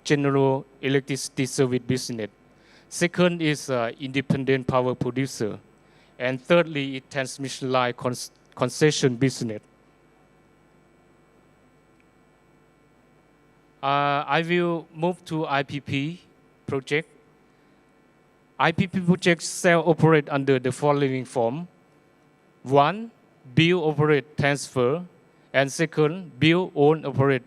general electricity service business. Second is independent power producer. And thirdly, transmission line concession business. I will move to IPP project. IPP projects shall operate under the following form. One, build, operate, transfer. And second, build, own, operate,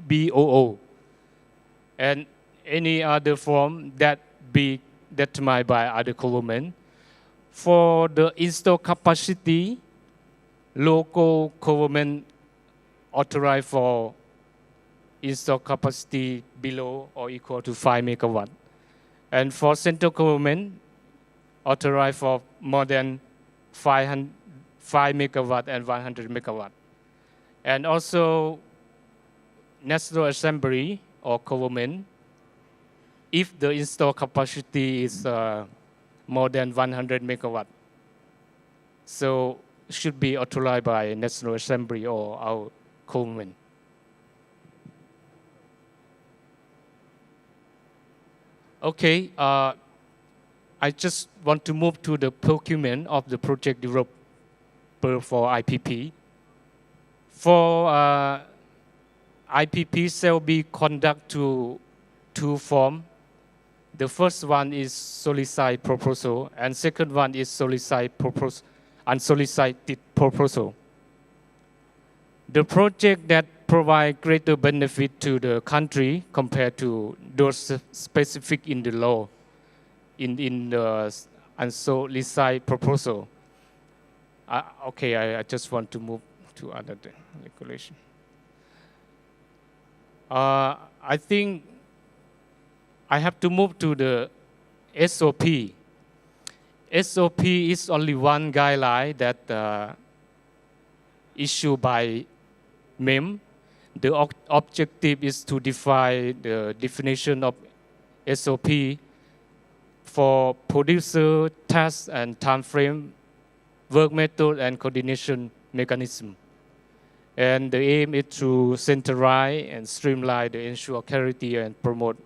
BOO. And any other form that be determined by other government. For the install capacity, local government authorized for install capacity below or equal to 5 megawatt. And for central government, authorized for more than 5 megawatt and 100 megawatt. And also National Assembly or government, if the install capacity is more than 100 megawatt, so should be authorized by National Assembly or our government. Okay, I just want to move to the procurement of the project developer for IPP. For IPP shall be conducted to two forms. The first one is solicited proposal, and second one is unsolicited proposal. The project that provide greater benefit to the country compared to those specific in the law, in the unsolicited proposal. Okay, I just want to move to other regulation. I think I have to move to the SOP. SOP is only one guideline that issued by MEM. The objective is to define the definition of SOP for producer, task and time frame, work method and coordination mechanism. And the aim is to centralize and streamline to ensure clarity and promote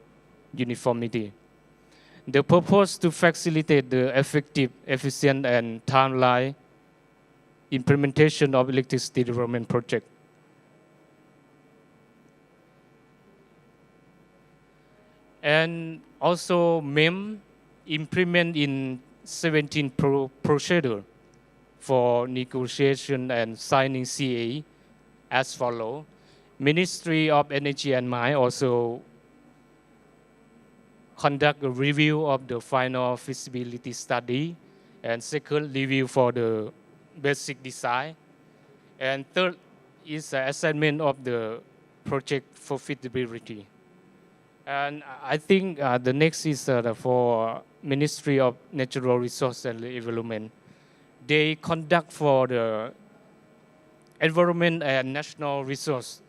uniformity. The purpose to facilitate the effective, efficient and timeline implementation of electricity development project. And also MEM implement in 17 procedure for negotiation and signing CA as follow. Ministry of Energy and Mine also conduct a review of the final feasibility study, and second, review for the basic design, and third is assessment of the project for feasibility. And I think the next is for Ministry of Natural Resources and Development. They conduct for the environment and national resource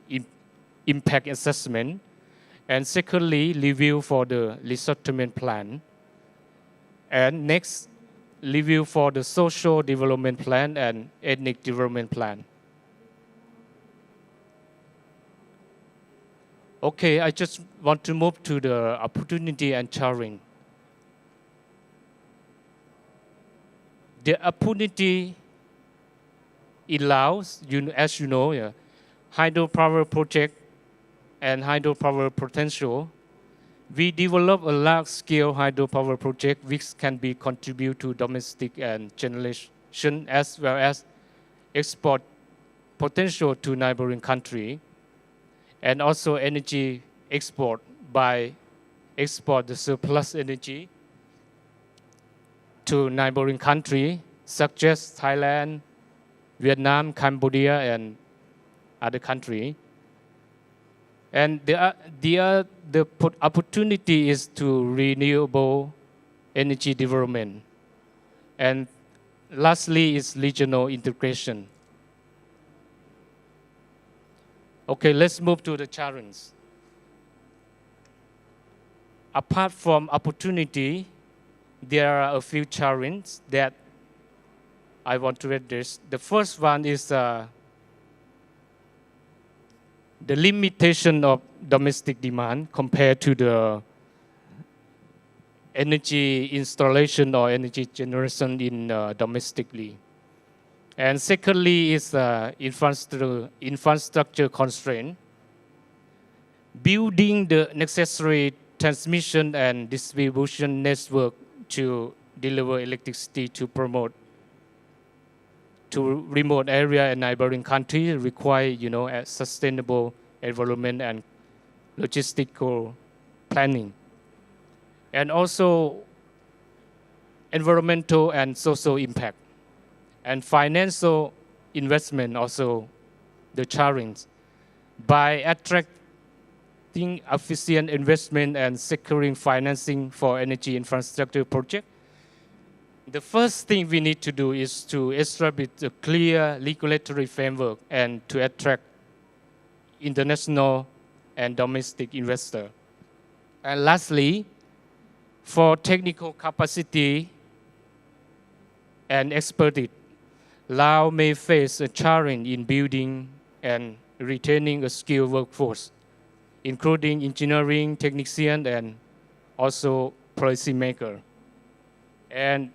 impact assessment, and secondly, review for the resettlement plan, and next, review for the social development plan and ethnic development plan. Okay, I just want to move to the opportunity and challenge. The opportunity allows, as you know, hydropower project and hydropower potential. We develop a large-scale hydropower project which can be contribute to domestic and generation as well as export potential to neighboring country, and also energy export by export the surplus energy to neighboring country such as Thailand, Vietnam, Cambodia, and other country. And the opportunity is to renewable energy development. And lastly is regional integration. Okay, let's move to the challenge. Apart from opportunity, there are a few challenges that I want to address. The first one is the limitation of domestic demand compared to the energy installation or energy generation in domestically. And secondly is infrastructure constraint. Building the necessary transmission and distribution network to deliver electricity to remote area and neighboring countries require, a sustainable environment and logistical planning. And also environmental and social impact. And financial investment also the challenge. By attracting efficient investment and securing financing for energy infrastructure project, the first thing we need to do is to establish a clear regulatory framework and to attract international and domestic investors. And lastly, for technical capacity and expertise, Laos may face a challenge in building and retaining a skilled workforce, including engineering, technician, and also policymaker. And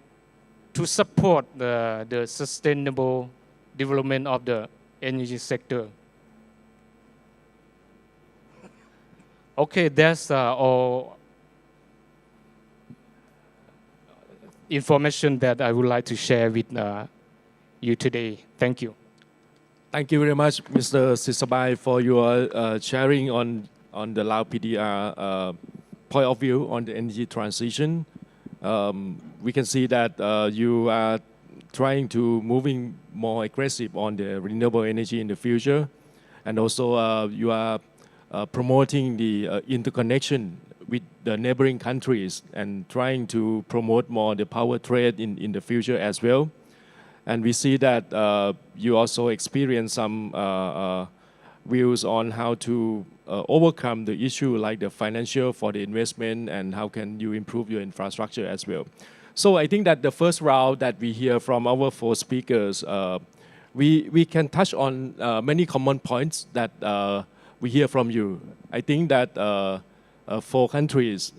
to support the sustainable development of the energy sector. Okay, that's all information that I would like to share with you today. Thank you. Thank you very much, Mr. Sisabai, for your sharing on the Lao PDR point of view on the energy transition. We can see that you are trying to moving more aggressive on the renewable energy in the future, and also you are promoting the interconnection with the neighboring countries and trying to promote more the power trade in the future as well. And we see that you also experience some views on how to overcome the issue like the financial for the investment and how can you improve your infrastructure as well. So I think that the first round that we hear from our four speakers, we can touch on many common points that we hear from you. I think that four countries,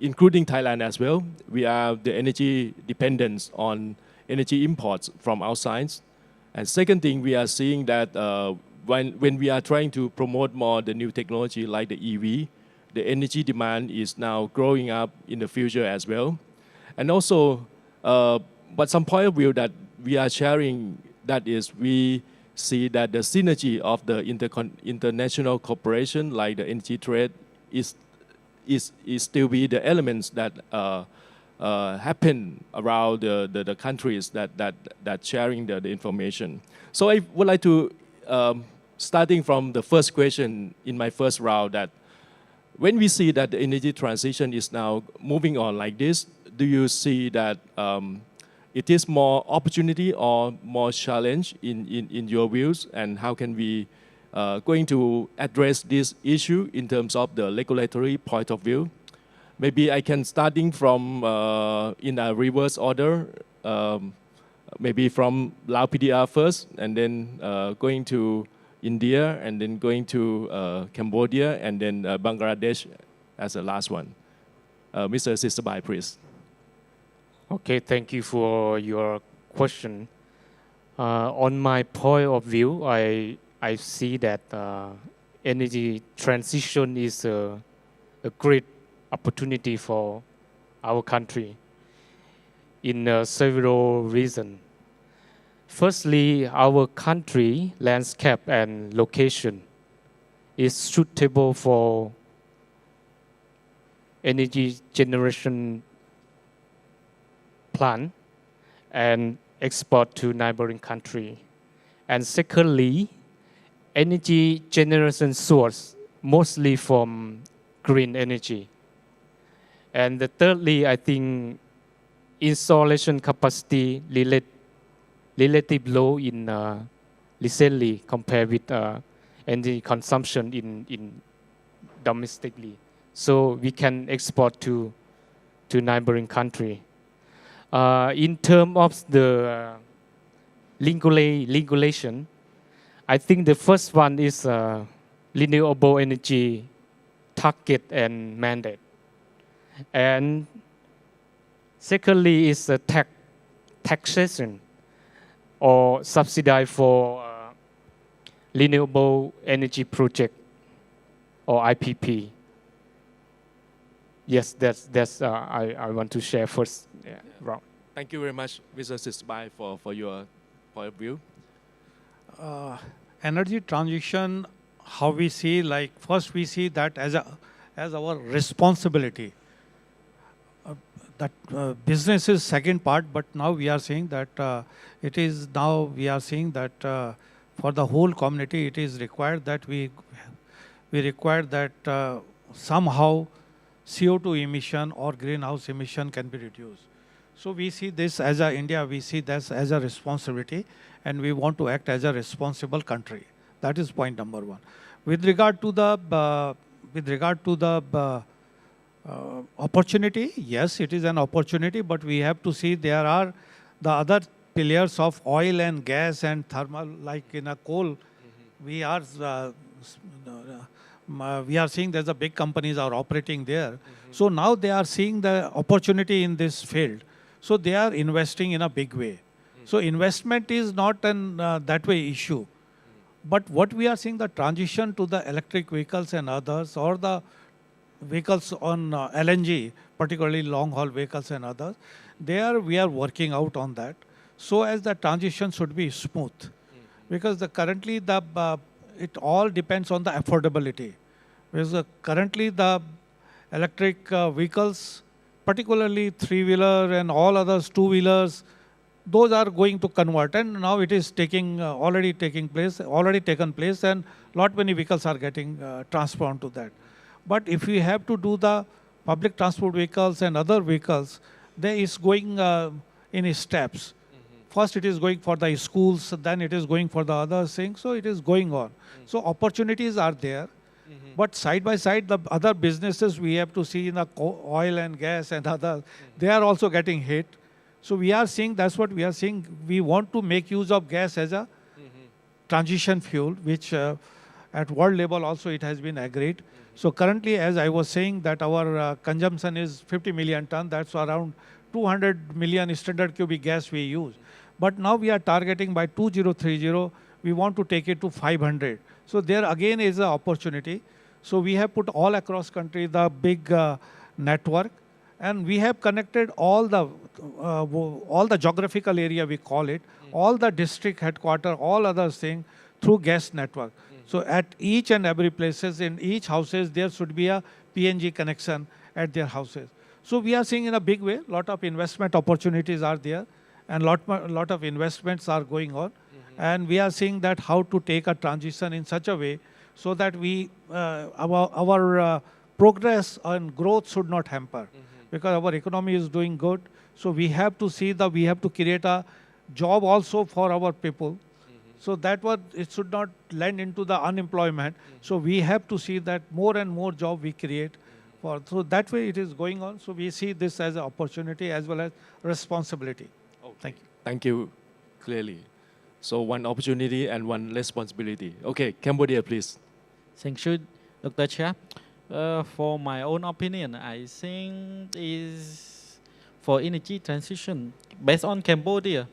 including Thailand as well, we are the energy dependence on energy imports from outside. And second thing, we are seeing that when we are trying to promote more the new technology like the EV, the energy demand is now growing up in the future as well. And also, but some point of view that we are sharing, that is we see that the synergy of the international cooperation like the energy trade is is still be the elements that happen around the countries that sharing the information. So I would like to, starting from the first question in my first round, that when we see that the energy transition is now moving on like this, do you see that it is more opportunity or more challenge in your views, and how can we going to address this issue in terms of the regulatory point of view? Maybe I can starting from in a reverse order, maybe from Lao PDR first, and then going to India, and then going to Cambodia, and then Bangladesh as the last one. Mr. Sisabai, please. Okay, thank you for your question. On my point of view, I see that energy transition is a great opportunity for our country in several reasons. Firstly, our country landscape and location is suitable for energy generation plant and export to neighboring country. And secondly, energy generation source mostly from green energy. And thirdly, I think installation capacity relatively low in recently compared with energy consumption in domestically. So we can export to neighboring country. In terms of the regulation, I think the first one is renewable energy target and mandate. And secondly is taxation or subsidy for renewable energy project or IPP. Yes, that's I want to share first. Yeah, Rob. Thank you very much, Mr. Sisabai, for your point of view. Energy transition, how we see, like first we see that as our responsibility. That business is second part, but now we are seeing that it is now we are seeing that for the whole community it is required that we require that somehow CO2 emission or greenhouse emission can be reduced. So we see this as a India, we see this as a responsibility, and we want to act as a responsible country. That is point number one. With regard to the opportunity, yes, it is an opportunity, but we have to see there are the other pillars of oil and gas and thermal, like in a coal. We are seeing there's a big companies are operating there. So now they are seeing the opportunity in this field. So they are investing in a big way. So investment is not an that way issue. But what we are seeing, the transition to the electric vehicles and others, or the vehicles on LNG, particularly long-haul vehicles and others, there we are working out on that. So as the transition should be smooth, because currently it all depends on the affordability. Because currently the electric vehicles, particularly three-wheeler and all others, two-wheelers, those are going to convert, and now it is already taken place, and lot many vehicles are getting transformed to that. But if we have to do the public transport vehicles and other vehicles, there is going in steps. First it is going for the schools, then it is going for the other things, so it is going on. So opportunities are there, but side by side the other businesses we have to see in the oil and gas and others, they are also getting hit. So we are seeing, that's what we are seeing, we want to make use of gas as a transition fuel, which at world level also it has been agreed. So currently, as I was saying, that our consumption is 50 million ton, that's around 200 million standard cubic gas we use. But now we are targeting by 2030, we want to take it to 500. So there again is an opportunity. So we have put all across country the big network, and we have connected all the geographical area, we call it, all the district headquarters, all other things through gas network. So at each and every places, in each houses, there should be a PNG connection at their houses. So we are seeing in a big way, lot of investment opportunities are there, and lot of investments are going on. And we are seeing that how to take a transition in such a way so that our progress and growth should not hamper, because our economy is doing good. So we have to see that we have to create a job also for our people. So that what it should not land into the unemployment. So we have to see that more and more job we create. So that way it is going on. So we see this as an opportunity as well as responsibility. Thank you. Thank you, clearly. So one opportunity and one responsibility. Okay, Cambodia, please. Thank you, Dr. Chia. For my own opinion, I think is for energy transition based on Cambodia.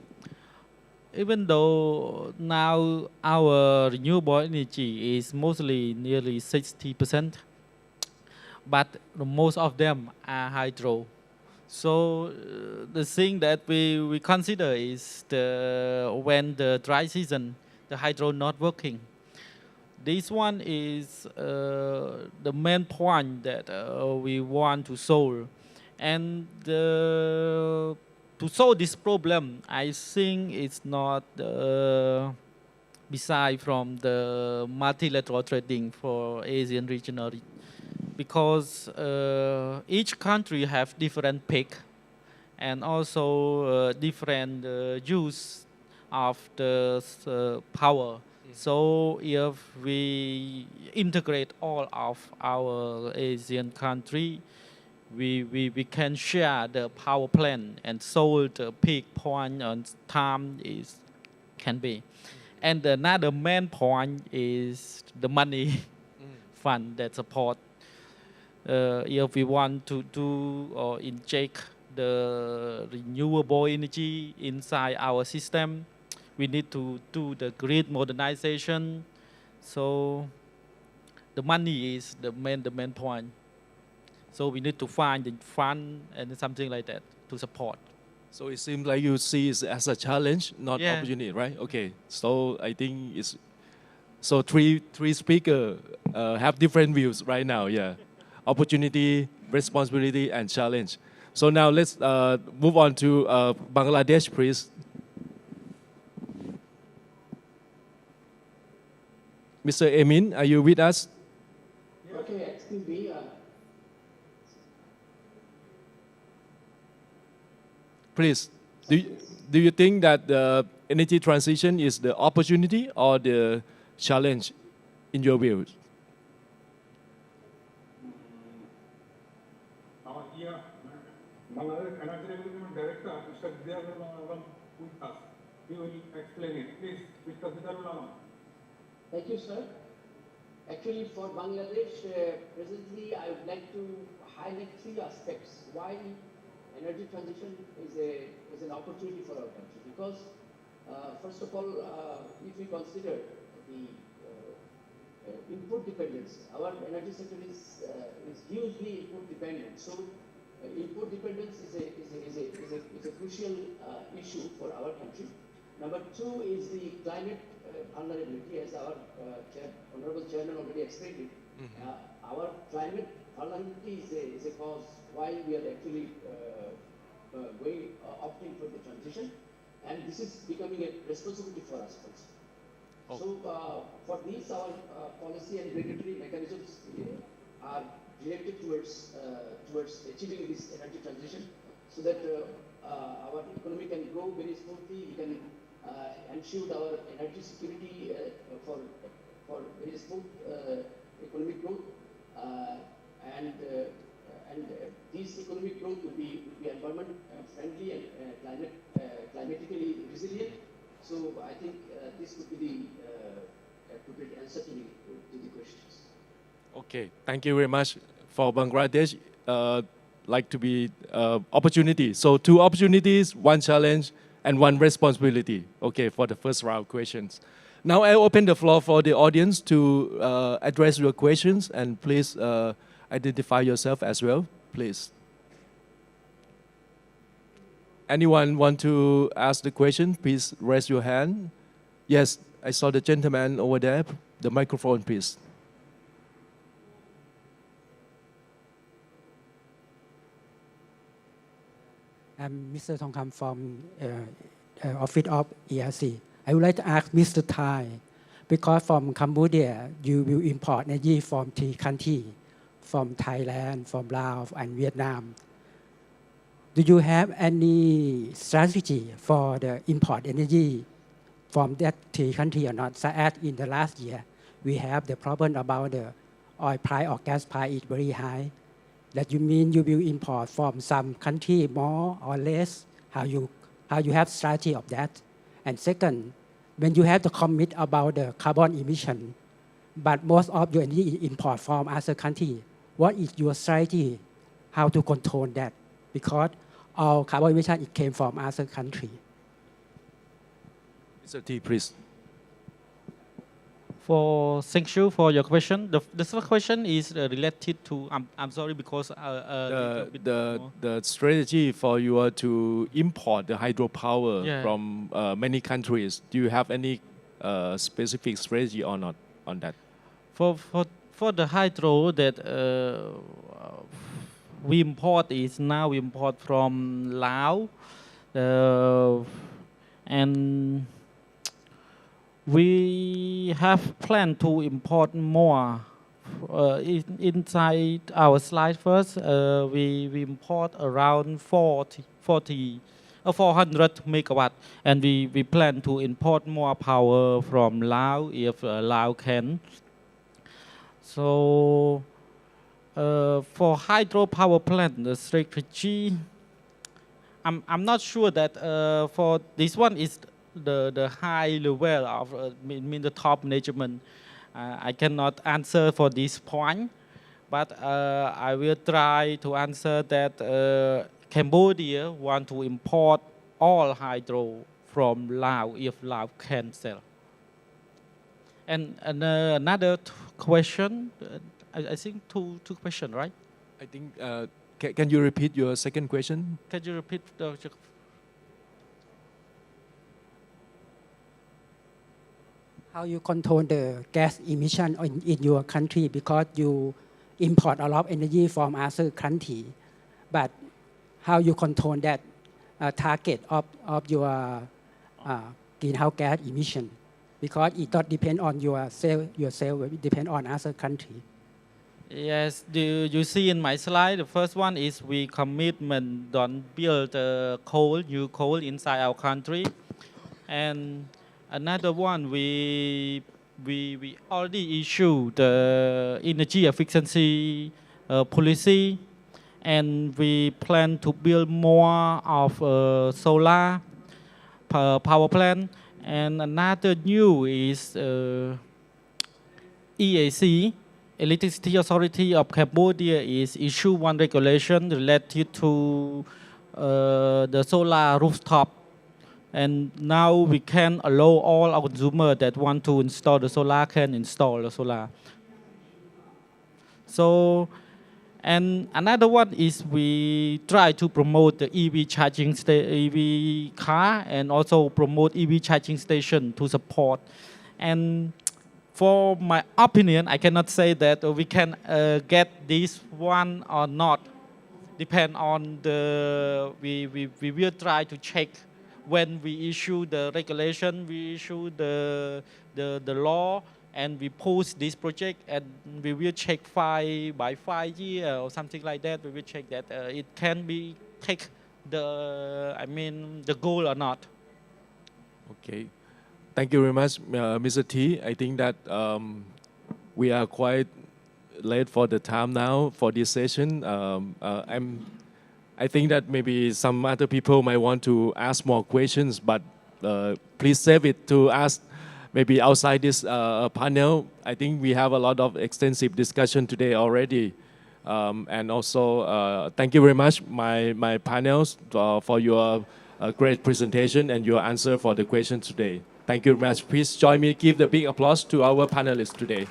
Even though now our renewable energy is mostly nearly 60%, but most of them are hydro. So the thing that we consider is when the dry season, the hydro not working. This one is the main point that we want to solve. And to solve this problem, I think it's not beside from the multilateral trading for Asian regional, because each country have different peak and also different use of the power. So if we integrate all of our Asian country, we can share the power plant and solve the peak point on time can be. And another main point is the money fund that support. If we want to do or inject the renewable energy inside our system, we need to do the grid modernization. So the money is the main point. So we need to find the fund and something like that to support. So it seems like you see it as a challenge, not opportunity, right? Okay. So I think it's so three speakers have different views right now. Yeah, opportunity, responsibility, and challenge. So now let's move on to Bangladesh, please. Mr. Emin, are you with us? Okay, excuse me. Please, do you think that the energy transition is the opportunity or the challenge in your view? Our Bangladesh Energy Development Director, Mr. Zidarul Alam, with us. He will explain it. Please, Mr. Zidarul Alam. Thank you, sir. Actually, for Bangladesh, presently, I would like to highlight three aspects why energy transition is an opportunity for our country. Because, first of all, if we consider the input dependence, our energy sector is hugely input dependent. So, input dependence is a crucial issue for our country. Number two is the climate vulnerability, as our Honorable Chairman already explained it. Our climate vulnerability is a cause why we are actually opting for the transition, and this is becoming a responsibility for us also. So for this, our policy and regulatory mechanisms are directed towards achieving this energy transition, so that our economy can grow very smoothly. We can ensure our energy security for very smooth economic growth, and this economic growth will be environment friendly and climatically resilient. So I think this could be the appropriate answer to the questions. Okay, thank you very much. For Bangladesh, like to be opportunity. So 2 opportunities, 1 challenge, and 1 responsibility. Okay, for the first round questions. Now I open the floor for the audience to address your questions, and please identify yourself as well, please. Anyone want to ask the question? Please raise your hand. Yes, I saw the gentleman over there. The microphone, please. I'm Mr. Thongkam from Office of ERC. I would like to ask Mr. Thai, because from Cambodia, you will import energy from 3 countries, from Thailand, from Laos, and Vietnam. Do you have any strategy for the import energy from that 3 countries or not? Such as in the last year, we have the problem about the oil price or gas price is very high. That you mean you will import from some country more or less? How you have strategy of that? And second, when you have the commit about the carbon emission, but most of your energy is import from other country, what is your strategy? How to control that? Because all carbon emission it came from other country. Mr. T, please. Thank you for your question. The first question is related to. I'm sorry because the strategy for you to import the hydropower from many countries. Do you have any specific strategy or not on that? For the hydro that we import is now we import from Laos, and we have planned to import more. Inside our slide first, we import around 400 megawatt, and we plan to import more power from Laos if Laos can. So for hydropower plant, the strategy, I'm not sure that for this one is the high level of mean the top management. I cannot answer for this point, but I will try to answer that Cambodia want to import all hydro from Laos if Laos can sell. And another question, I think two questions, right? I think, can you repeat your second question? Can you repeat the How you control the gas emission in your country, because you import a lot of energy from other country, but how you control that target of your greenhouse gas emission, because it don't depend on yourself, it depend on other country. Yes, you see in my slide, the first one is we commitment don't build new coal inside our country, and another one, we already issued the energy efficiency policy, and we plan to build more of solar power plant. And another new is EAC, Electricity Authority of Cambodia, is issue one regulation related to the solar rooftop. And now we can allow all our consumers that want to install the solar can install the solar. So, and another one is we try to promote the EV charging EV car, and also promote EV charging station to support. And for my opinion, I cannot say that we can get this one or not. Depend on we will try to check. When we issue the regulation, we issue the law, and we post this project, and we will check by 5 years or something like that. We will check that it can be take the goal or not. Okay, thank you very much, Mr. T. I think that we are quite late for the time now for this session. I think that maybe some other people might want to ask more questions, but please save it to ask maybe outside this panel. I think we have a lot of extensive discussion today already. And also, thank you very much, my panels, for your great presentation and your answer for the questions today. Thank you very much. Please join me, give the big applause to our panelists today.